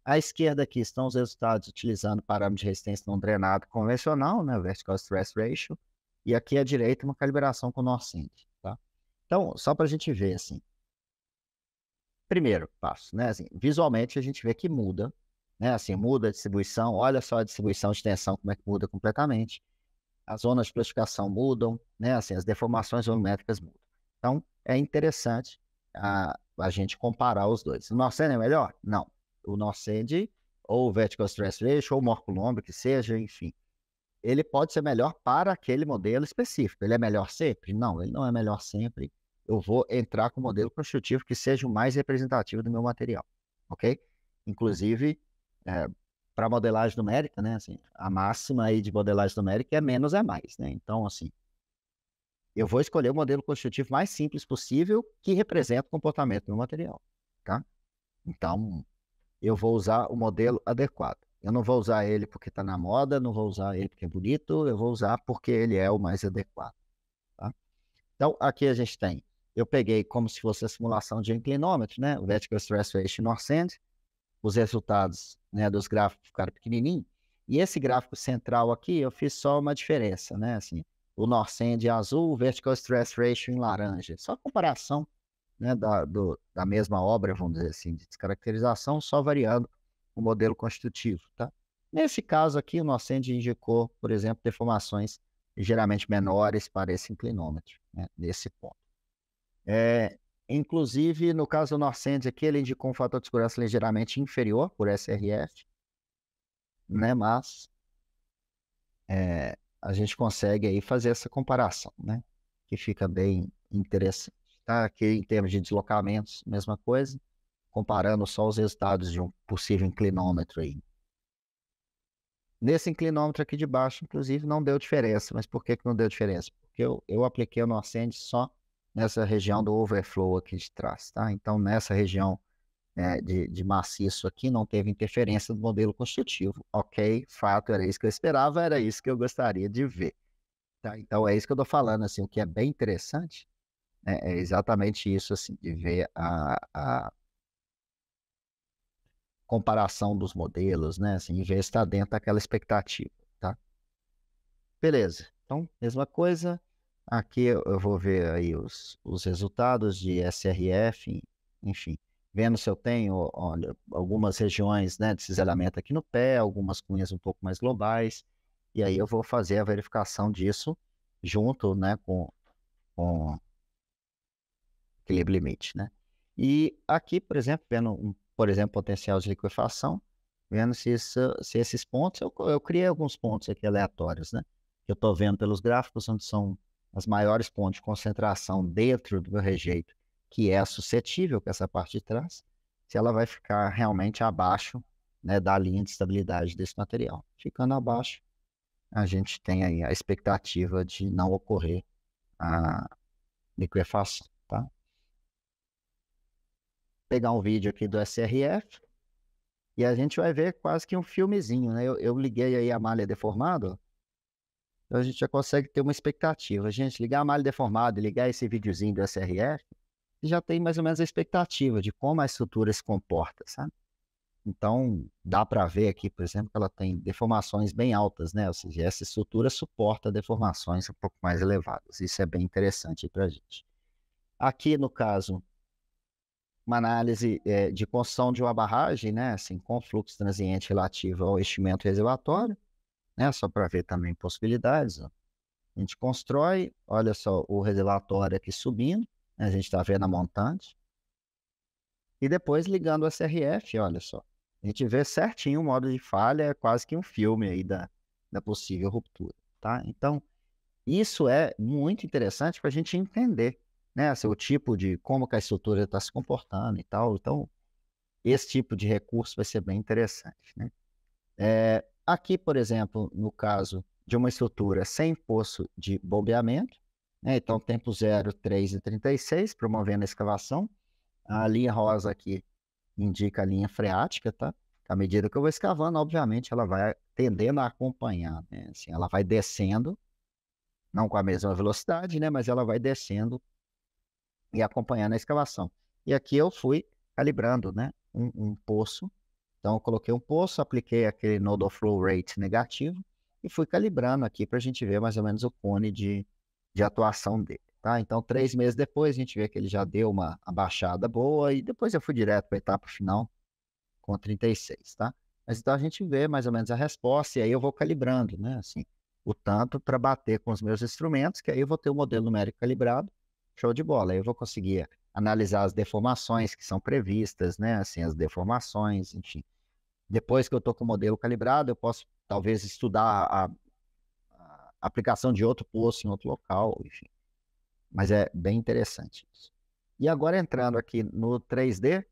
B: À esquerda aqui estão os resultados utilizando parâmetro de resistência não drenado convencional, né, Vertical Stress Ratio, e aqui à direita uma calibração com Norcent, tá? Então, só para a gente ver, assim, primeiro passo, né, assim, visualmente a gente vê que muda, né, assim, muda a distribuição, olha só a distribuição de tensão, como é que muda completamente. as zonas de plastificação mudam, né? Assim, as deformações volumétricas mudam. Então, é interessante a gente comparar os dois. O Norcend é melhor? Não. O Norcend, ou o Vertical Stress Ratio, ou o Morcolombo, que seja, enfim, ele pode ser melhor para aquele modelo específico. Ele é melhor sempre? Não, ele não é melhor sempre. Eu vou entrar com o modelo construtivo que seja o mais representativo do meu material, ok? Inclusive, para modelagem numérica, né? Assim, a máxima aí de modelagem numérica é menos é mais, né? Então, assim, eu vou escolher o modelo construtivo mais simples possível que representa o comportamento do material, tá? Então, eu vou usar o modelo adequado. Eu não vou usar ele porque está na moda, não vou usar ele porque é bonito, eu vou usar porque ele é o mais adequado, tá? Então, aqui a gente tem, eu peguei como se fosse a simulação de inclinômetro, né? O Vertical Stress Ratio Norcend, os resultados, né, dos gráficos ficaram pequenininhos. E esse gráfico central aqui, eu fiz só uma diferença, né? Assim, o Norcend em azul, o Vertical Stress Ratio em laranja. Só comparação, né, da mesma obra, vamos dizer assim, de descaracterização, só variando o modelo constitutivo, tá? Nesse caso aqui, o Norcend indicou, por exemplo, deformações ligeiramente menores para esse inclinômetro, né, nesse ponto. Inclusive, no caso do Norcend aqui, ele indicou um fator de segurança ligeiramente inferior por SRF, né? Mas a gente consegue aí fazer essa comparação, né? Que fica bem interessante. Tá? Aqui em termos de deslocamentos, mesma coisa, comparando só os resultados de um possível inclinômetro aí. Nesse inclinômetro aqui de baixo, inclusive, não deu diferença. Mas por que não deu diferença? Porque eu apliquei o Norcend só nessa região do overflow aqui de trás, tá? Então, nessa região de maciço aqui, não teve interferência do modelo construtivo. Ok, fato, era isso que eu esperava, era isso que eu gostaria de ver. Tá? Então, é isso que eu estou falando, assim, o que é bem interessante, né, é exatamente isso, assim, de ver a comparação dos modelos, né, assim, e ver se está dentro daquela expectativa, tá? Beleza. Então, mesma coisa. Aqui eu vou ver aí os resultados de SRF, enfim, vendo se eu tenho, olha, algumas regiões, né, de cisalhamento aqui no pé, algumas cunhas um pouco mais globais, e aí eu vou fazer a verificação disso junto, né, com equilíbrio limite, né? E aqui, por exemplo, vendo, por exemplo, potencial de liquefação, vendo se esses pontos, eu criei alguns pontos aqui aleatórios, né? Que eu estou vendo pelos gráficos, onde são as maiores pontos de concentração dentro do meu rejeito, que é suscetível com essa parte de trás, se ela vai ficar realmente abaixo, né, da linha de estabilidade desse material. Ficando abaixo, a gente tem aí a expectativa de não ocorrer a liquefação, tá? Pegar um vídeo aqui do SRF e a gente vai ver quase que um filmezinho, né? Eu liguei aí a malha deformada, então a gente já consegue ter uma expectativa. Gente, ligar a malha deformada e ligar esse videozinho do SRF, já tem mais ou menos a expectativa de como a estrutura se comporta, sabe? Então, dá para ver aqui, por exemplo, que ela tem deformações bem altas, né? Ou seja, essa estrutura suporta deformações um pouco mais elevadas. Isso é bem interessante para a gente. Aqui, no caso, uma análise de construção de uma barragem, né, assim, com fluxo transiente relativo ao enchimento reservatório, né, só para ver também possibilidades. Ó. A gente constrói, olha só o reservatório aqui subindo, né, a gente está vendo a montante, e depois ligando o SRF, olha só, a gente vê certinho o modo de falha, é quase que um filme aí da possível ruptura, tá? Então, isso é muito interessante para a gente entender, né, assim, o tipo de como que a estrutura está se comportando e tal. Então, esse tipo de recurso vai ser bem interessante, né? Aqui, por exemplo, no caso de uma estrutura sem poço de bombeamento, né, então tempo 0, 3 e 36, promovendo a escavação. A linha rosa aqui indica a linha freática, tá? À medida que eu vou escavando, obviamente, ela vai tendendo a acompanhar, né? Assim, ela vai descendo, não com a mesma velocidade, né? Mas ela vai descendo e acompanhando a escavação. E aqui eu fui calibrando, né, um poço. Então, eu coloquei um poço, apliquei aquele nodal flow rate negativo e fui calibrando aqui para a gente ver mais ou menos o cone de atuação dele. Tá? Então, 3 meses depois, a gente vê que ele já deu uma abaixada boa e depois eu fui direto para a etapa final com 36, tá? Mas então a gente vê mais ou menos a resposta e aí eu vou calibrando, né? Assim, o tanto para bater com os meus instrumentos, que aí eu vou ter o modelo numérico calibrado, show de bola. Aí eu vou conseguir analisar as deformações que são previstas, né? Assim, as deformações, enfim. Depois que eu estou com o modelo calibrado, eu posso talvez estudar a aplicação de outro poço em outro local, enfim. Mas é bem interessante isso. E agora entrando aqui no 3D,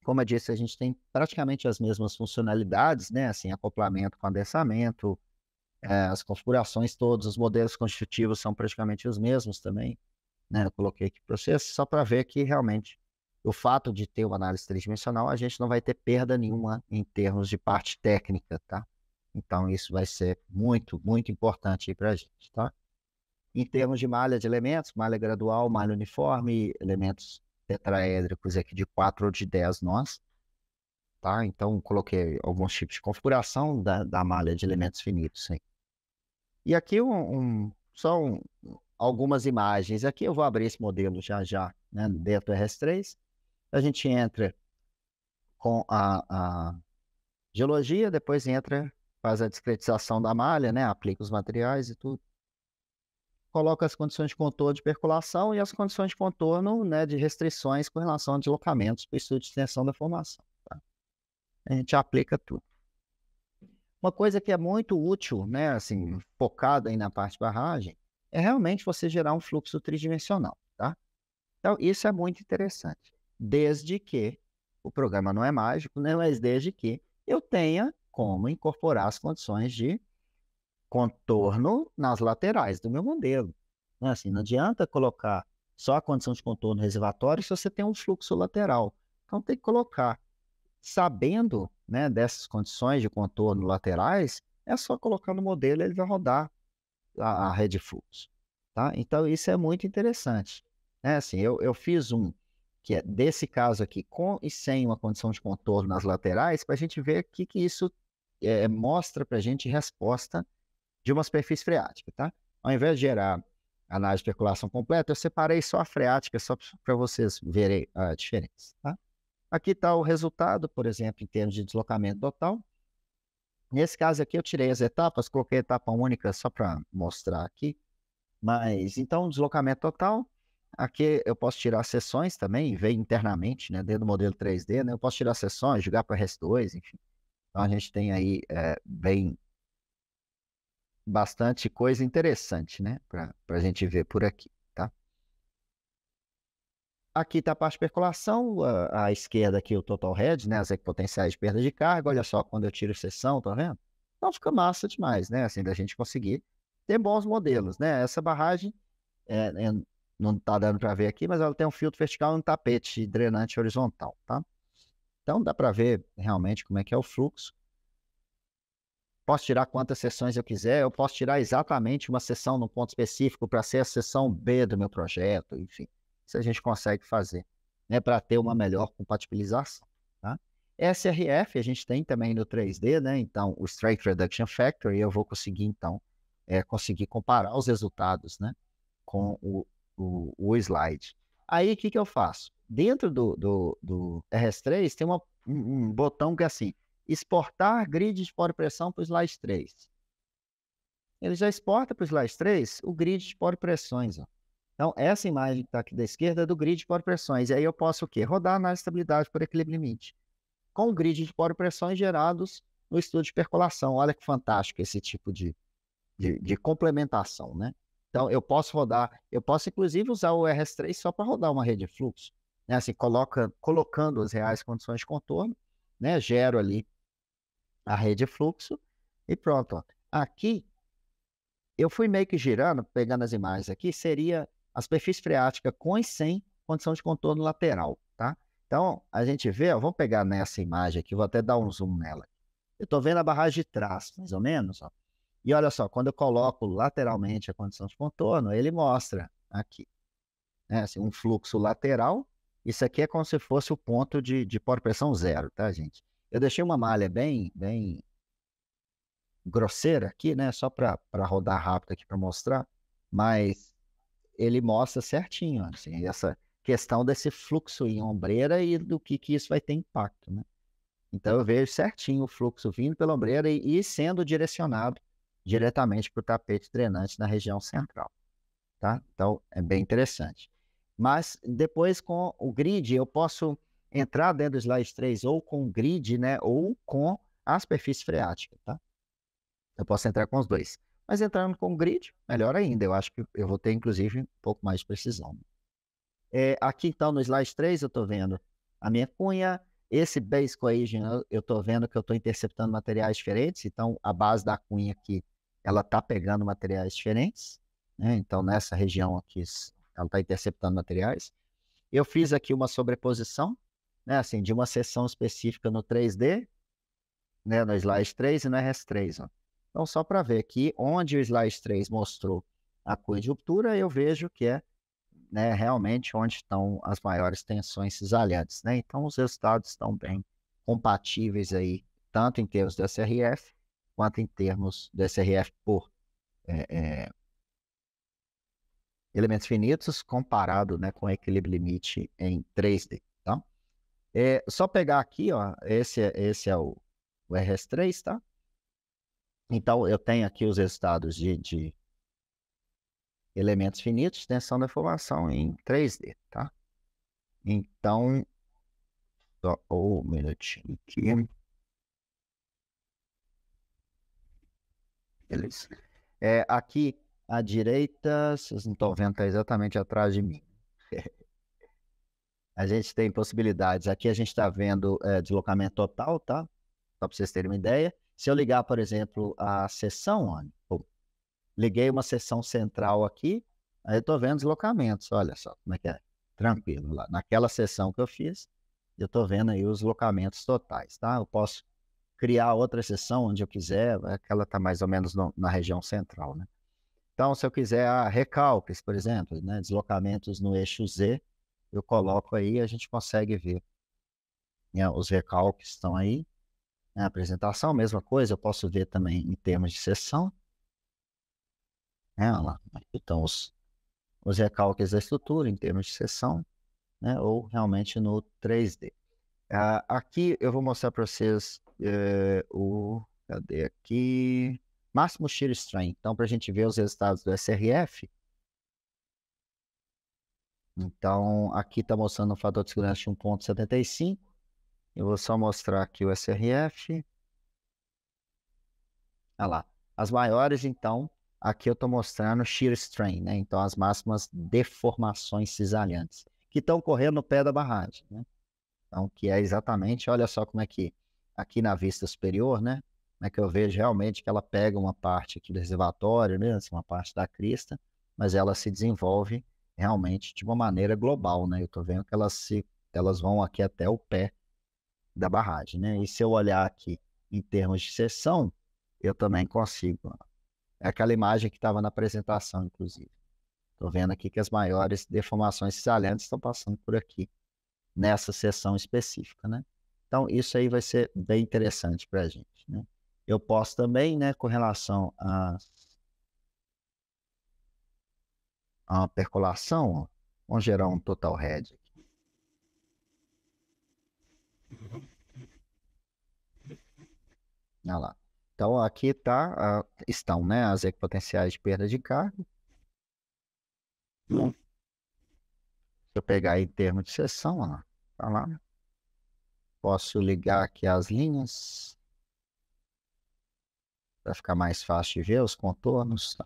B: como eu disse, a gente tem praticamente as mesmas funcionalidades, né? Assim, acoplamento, condensamento, as configurações todos, os modelos constitutivos são praticamente os mesmos também, né? Eu coloquei aqui para vocês só para ver que realmente o fato de ter uma análise tridimensional, a gente não vai ter perda nenhuma em termos de parte técnica, tá? Então isso vai ser muito, muito importante para a gente, tá? Em termos de malha de elementos, malha gradual, malha uniforme, elementos tetraédricos aqui de 4 ou de 10 nós, tá? Então coloquei alguns tipos de configuração da malha de elementos finitos, sim. E aqui são algumas imagens. Aqui eu vou abrir esse modelo já, né, dentro do RS3. A gente entra com a geologia, depois entra, faz a discretização da malha, né, aplica os materiais e tudo. Coloca as condições de contorno de percolação e as condições de contorno, né, de restrições com relação a deslocamentos para o estudo de extensão da formação. Tá? A gente aplica tudo. Uma coisa que é muito útil, né, assim, focada aí na parte de barragem, é realmente você gerar um fluxo tridimensional, tá? Então, isso é muito interessante, desde que o programa não é mágico, né, mas desde que eu tenha como incorporar as condições de contorno nas laterais do meu modelo. Né? Assim, não adianta colocar só a condição de contorno reservatório se você tem um fluxo lateral. Então, tem que colocar, sabendo, né, dessas condições de contorno laterais, é só colocar no modelo e ele vai rodar a rede fluxo. Tá? Então, isso é muito interessante. Né? Assim, eu fiz um que é desse caso aqui, com e sem uma condição de contorno nas laterais, para a gente ver o que isso mostra para a gente resposta de uma superfície freática, tá? Ao invés de gerar análise de percolação completa, eu separei só a freática, só para vocês verem a diferença, tá? Aqui está o resultado, por exemplo, em termos de deslocamento total. Nesse caso aqui, eu tirei as etapas, coloquei a etapa única só para mostrar aqui. Mas, então, deslocamento total, aqui eu posso tirar seções também, ver internamente, né, dentro do modelo 3D, né? Eu posso tirar seções, jogar para RS2, enfim. Então, a gente tem aí bastante coisa interessante, né? Para a gente ver por aqui, tá? Aqui está a parte de percolação, à esquerda aqui o total head, né? As equipotenciais de perda de carga, olha só, quando eu tiro seção, tá vendo? Então fica massa demais, né? Assim, da gente conseguir ter bons modelos, né? Essa barragem, não está dando para ver aqui, mas ela tem um filtro vertical e um tapete drenante horizontal, tá? Então dá para ver realmente como é que é o fluxo. Posso tirar quantas sessões eu quiser, eu posso tirar exatamente uma sessão num ponto específico para ser a sessão B do meu projeto, enfim. Isso a gente consegue fazer, né, para ter uma melhor compatibilização, tá? SRF a gente tem também no 3D, né? Então, o Strength Reduction Factor, e eu vou conseguir, então, conseguir comparar os resultados, né, com o slide. Aí, o que eu faço? Dentro do RS3 tem um botão que é assim, exportar grid de poro pressão para o slide 3. Ele já exporta para o slide 3 o grid de poro pressões. Ó. Então, essa imagem que está aqui da esquerda é do grid de poro pressões. E aí eu posso o quê? Rodar a análise de estabilidade por equilíbrio limite. Com o grid de poro pressões gerados no estudo de percolação. Olha que fantástico esse tipo de complementação, né? Então, eu posso rodar, eu posso inclusive usar o RS3 só para rodar uma rede de fluxo. Né? Assim, colocando as reais condições de contorno, né? Gero ali a rede de fluxo e pronto. Ó. Aqui, eu fui meio que girando, pegando as imagens aqui, seria a superfície freática com e sem condição de contorno lateral, tá? Então, a gente vê, ó, vamos pegar nessa imagem aqui, vou até dar um zoom nela. Eu estou vendo a barragem de trás, mais ou menos, ó. E olha só, quando eu coloco lateralmente a condição de contorno, ele mostra aqui, né, assim, um fluxo lateral. Isso aqui é como se fosse o ponto de poro pressão zero, tá, gente? Eu deixei uma malha bem grosseira aqui, né? Só para rodar rápido aqui para mostrar, mas ele mostra certinho, assim, essa questão desse fluxo em ombreira e do que isso vai ter impacto, né? Então eu vejo certinho o fluxo vindo pela ombreira e sendo direcionado diretamente para o tapete drenante na região central, tá? Então, é bem interessante. Mas depois com o grid, eu posso entrar dentro do slide 3 ou com o grid, né, ou com a superfície freática, tá? Eu posso entrar com os dois. Mas entrando com o grid, melhor ainda. Eu acho que eu vou ter, inclusive, um pouco mais de precisão. Aqui, então, no slide 3, eu estou vendo a minha cunha. Esse base cohesion, eu estou vendo que eu estou interceptando materiais diferentes. Então, a base da cunha aqui, ela está pegando materiais diferentes, né? Então, nessa região aqui, ela está interceptando materiais. Eu fiz aqui uma sobreposição, né? Assim, de uma seção específica no 3D, né? No slide 3 e no RS3, ó. Então, só para ver aqui, onde o slide 3 mostrou a cunha de ruptura, eu vejo que é, né, realmente onde estão as maiores tensões cisalhantes, né? Então, os resultados estão bem compatíveis aí, tanto em termos do SRF, quanto em termos do SRF por elementos finitos, comparado, né, com equilíbrio limite em 3D, tá? Só pegar aqui, ó, esse é o RS3, tá? Então, eu tenho aqui os resultados de elementos finitos, tensão da formação em 3D, tá? Então, só um minutinho aqui. Beleza. Aqui à direita, vocês não estão vendo, está exatamente atrás de mim. A gente tem possibilidades. Aqui a gente está vendo deslocamento total, tá? Só para vocês terem uma ideia. Se eu ligar, por exemplo, a seção, liguei uma seção central aqui, aí eu estou vendo deslocamentos. Olha só como é que é. Tranquilo. Lá. Naquela seção que eu fiz, eu estou vendo aí os deslocamentos totais, tá? Eu posso criar outra seção onde eu quiser, aquela está mais ou menos na região central, né? Então, se eu quiser recalques, por exemplo, né, deslocamentos no eixo Z, eu coloco aí, a gente consegue ver, né, os recalques estão aí. Na apresentação, mesma coisa, eu posso ver também em termos de seção. Olha lá, aqui estão os recalques da estrutura em termos de seção, né, ou realmente no 3D. Aqui eu vou mostrar para vocês cadê aqui? Máximo shear strain. Então, para a gente ver os resultados do SRF. Então, aqui está mostrando o fator de segurança de 1,75. Eu vou só mostrar aqui o SRF. Olha lá. As maiores, então, aqui eu estou mostrando shear strain, né? Então, as máximas deformações cisalhantes, que estão correndo no pé da barragem, né? Então, que é exatamente, olha só como é que, aqui na vista superior, né? Como é que eu vejo realmente que ela pega uma parte aqui do reservatório, né? Assim, uma parte da crista, mas ela se desenvolve realmente de uma maneira global, né? Eu estou vendo que elas vão aqui até o pé da barragem, né? E se eu olhar aqui em termos de seção, eu também consigo. É aquela imagem que estava na apresentação, inclusive. Estou vendo aqui que as maiores deformações cisalhantes estão passando por aqui, nessa seção específica, né? Então, isso aí vai ser bem interessante para a gente, né? Eu posso também, né, com relação a uma percolação, ó, vamos gerar um total head aqui. Olha lá. Então, aqui estão, né, as equipotenciais de perda de carga. Se eu pegar em termos de seção, ó, tá lá. Posso ligar aqui as linhas para ficar mais fácil de ver os contornos.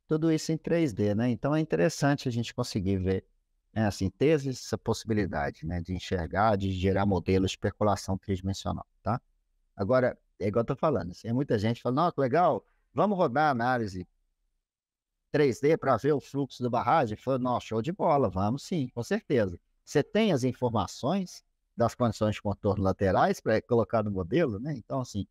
B: Tudo isso em 3D, né? Então é interessante a gente conseguir ver, né, assim, ter essa possibilidade, né, de enxergar, de gerar modelos de percolação tridimensional, tá? Agora, é igual eu tô falando, assim, muita gente fala, não, que legal, vamos rodar a análise 3D para ver o fluxo da barragem. Falei, não, show de bola, vamos sim, com certeza. Você tem as informações das condições de contorno laterais para colocar no modelo, né? Então, assim,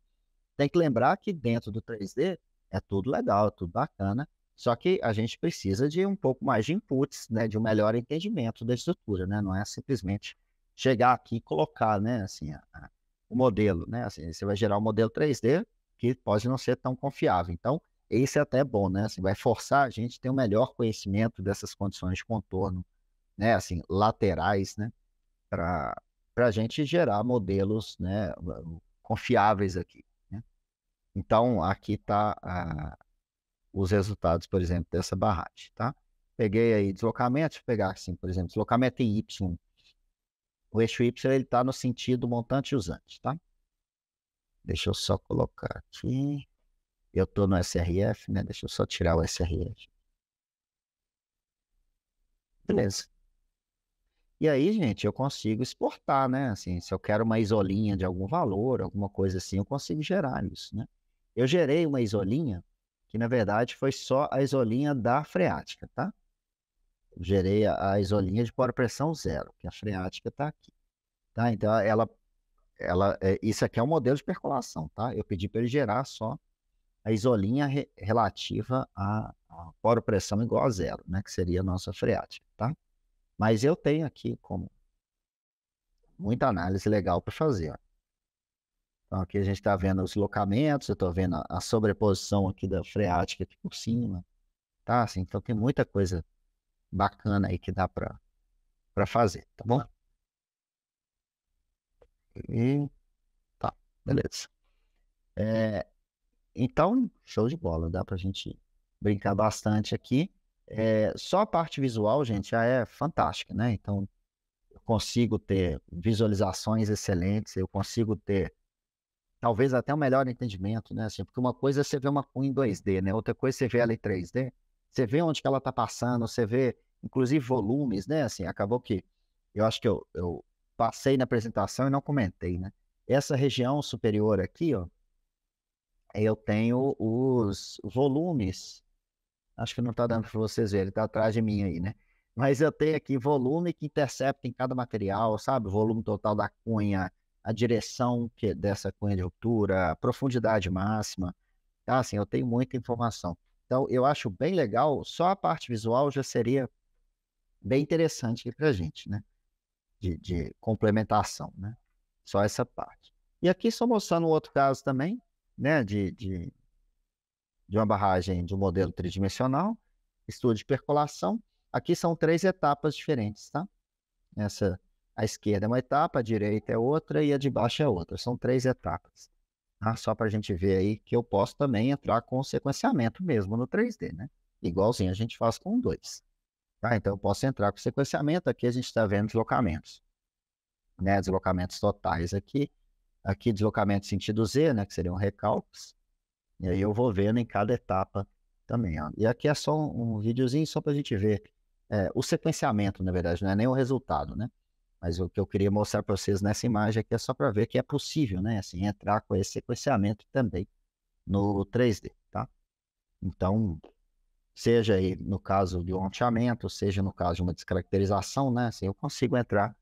B: tem que lembrar que dentro do 3D é tudo legal, tudo bacana, só que a gente precisa de um pouco mais de inputs, né, de um melhor entendimento da estrutura, né? Não é simplesmente chegar aqui e colocar, né, assim, o modelo, né? Assim, você vai gerar um modelo 3D que pode não ser tão confiável. Então, isso é até bom, né? Assim, vai forçar a gente a ter um melhor conhecimento dessas condições de contorno, né, assim, laterais, né, para a gente gerar modelos, né, confiáveis aqui. Então, aqui está os resultados, por exemplo, dessa barragem, tá? Peguei aí deslocamento, vou pegar assim, por exemplo, deslocamento em Y. O eixo Y ele está no sentido montante e usante, tá? Deixa eu só colocar aqui. Eu estou no SRF, né? Deixa eu só tirar o SRF. Beleza. E aí, gente, eu consigo exportar, né? Assim, se eu quero uma isolinha de algum valor, alguma coisa assim, eu consigo gerar isso, né? Eu gerei uma isolinha que, na verdade, foi só a isolinha da freática, tá? Eu gerei a isolinha de pressão zero, que a freática está aqui, tá? Então, isso aqui é um modelo de percolação, tá? Eu pedi para ele gerar só a isolinha relativa a pressão igual a zero, né? Que seria a nossa freática, tá? Mas eu tenho aqui como muita análise legal para fazer, ó. Então aqui a gente está vendo os locamentos, eu estou vendo a sobreposição aqui da freática aqui por cima, tá? Assim, então tem muita coisa bacana aí que dá para fazer, tá bom? E tá, beleza. Então, show de bola, dá para a gente brincar bastante aqui. Só a parte visual, gente, já é fantástica, né? Então, eu consigo ter visualizações excelentes, eu consigo ter talvez até um melhor entendimento, né? Assim, porque uma coisa é você vê uma cunha em 2D, né? Outra coisa é você vê ela em 3D. Você vê onde que ela está passando, você vê, inclusive, volumes, né? Assim, acabou que eu acho que eu passei na apresentação e não comentei, né? Essa região superior aqui, ó, eu tenho os volumes. Acho que não está dando para vocês verem, ele está atrás de mim aí, né? Mas eu tenho aqui volume que intercepta em cada material, sabe? O volume total da cunha, a direção dessa cunha de ruptura, a profundidade máxima. Tá? Assim, eu tenho muita informação. Então, eu acho bem legal, só a parte visual já seria bem interessante para a gente, né? De complementação, né? Só essa parte. E aqui só mostrando um outro caso também, né? De uma barragem de um modelo tridimensional, estudo de percolação. Aqui são 3 etapas diferentes, tá? A esquerda é uma etapa, a direita é outra e a de baixo é outra. São 3 etapas. Tá? Só para a gente ver aí que eu posso também entrar com sequenciamento mesmo no 3D, né? Igualzinho a gente faz com o 2. Tá? Então eu posso entrar com sequenciamento. Aqui a gente está vendo deslocamentos, né? Deslocamentos totais aqui. Aqui deslocamento sentido Z, né? Que seriam recalques. E aí eu vou vendo em cada etapa também, ó. E aqui é só um videozinho só para a gente ver o sequenciamento, na verdade, não é nem o resultado, né? Mas o que eu queria mostrar para vocês nessa imagem aqui é só para ver que é possível, né? Assim, entrar com esse sequenciamento também no 3D, tá? Então, seja aí no caso de um alteamento, seja no caso de uma descaracterização, né? Assim, eu consigo entrar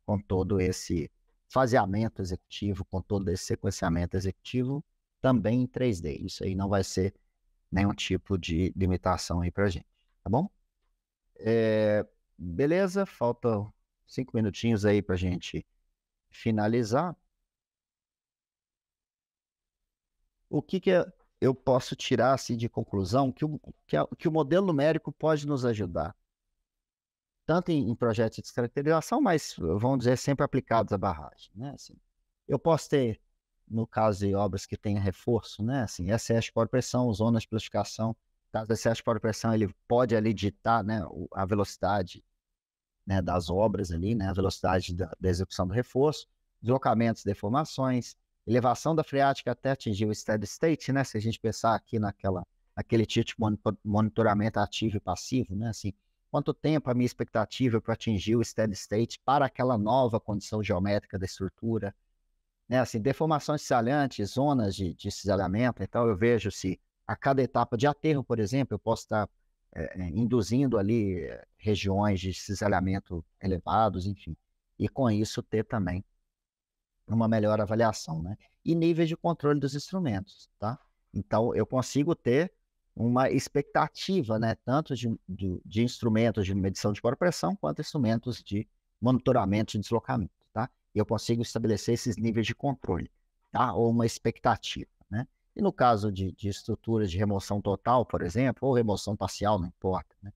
B: com todo esse faseamento executivo, com todo esse sequenciamento executivo também em 3D. Isso aí não vai ser nenhum tipo de limitação aí pra gente, tá bom? Beleza, faltam 5 minutinhos aí pra gente finalizar. O que eu posso tirar assim, de conclusão que o modelo numérico pode nos ajudar, tanto em projetos de descaracterização, mas vamos dizer sempre aplicados à barragem, né? Assim, eu posso ter, no caso de obras que tenha reforço, né? Assim, excesso de pressão, zonas de plastificação. No caso do excesso de pressão, ele pode ali ditar, né, a velocidade, né, das obras ali, né, a velocidade da execução do reforço, deslocamentos, deformações, elevação da freática até atingir o steady state, né? Se a gente pensar aqui naquele tipo de monitoramento ativo e passivo, né? Assim, quanto tempo a minha expectativa para atingir o steady state para aquela nova condição geométrica da estrutura, né? Assim, deformações cisalhantes, zonas de cisalhamento. Então, eu vejo se a cada etapa de aterro, por exemplo, eu posso estar induzindo ali regiões de cisalhamento elevados, enfim. E com isso ter também uma melhor avaliação, né? E níveis de controle dos instrumentos, tá? Então, eu consigo ter uma expectativa, né? Tanto de instrumentos de medição de pressão, quanto instrumentos de monitoramento de deslocamento, tá? E eu consigo estabelecer esses níveis de controle, tá? Ou uma expectativa, né? E no caso de estruturas de remoção total, por exemplo, ou remoção parcial, não importa, né?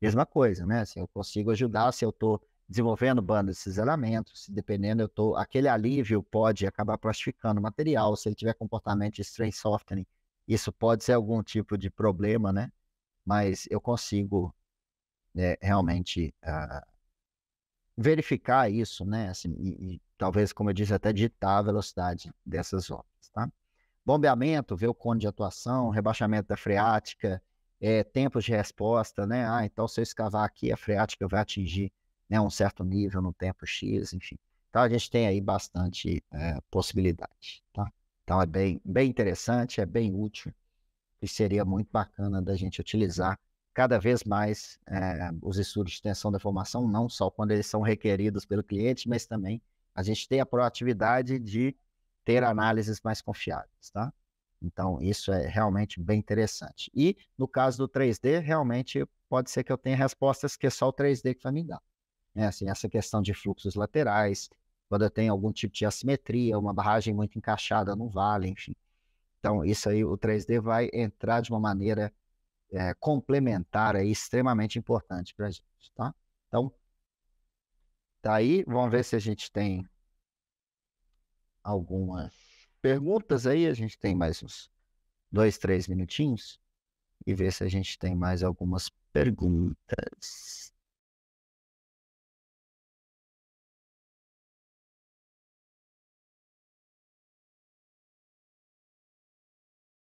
B: Mesma coisa, né? Assim, eu consigo ajudar se eu estou desenvolvendo banda de cisalhamento, se dependendo, aquele alívio pode acabar plastificando o material, se ele tiver comportamento de strain softening, isso pode ser algum tipo de problema, né? Mas eu consigo realmente verificar isso, né? Assim, e talvez, como eu disse, até ditar a velocidade dessas obras, tá? Bombeamento, ver o cone de atuação, rebaixamento da freática, tempos de resposta, né? Então se eu escavar aqui, a freática vai atingir, né, um certo nível no tempo X, enfim. Então a gente tem aí bastante possibilidade, tá? Então é bem interessante, é bem útil e seria muito bacana da gente utilizar cada vez mais os estudos de extensão da formação, não só quando eles são requeridos pelo cliente, mas também a gente ter a proatividade de ter análises mais confiáveis, tá? Então, isso é realmente bem interessante. E, no caso do 3D, realmente pode ser que eu tenha respostas que é só o 3D que vai me dar. Assim, essa questão de fluxos laterais, quando eu tenho algum tipo de assimetria, uma barragem muito encaixada no vale, enfim. Então, isso aí, o 3D vai entrar de uma maneira complementar aí, extremamente importante para a gente, tá? Então, tá aí. Vamos ver se a gente tem algumas perguntas aí. A gente tem mais uns 2, 3 minutinhos e ver se a gente tem mais algumas perguntas.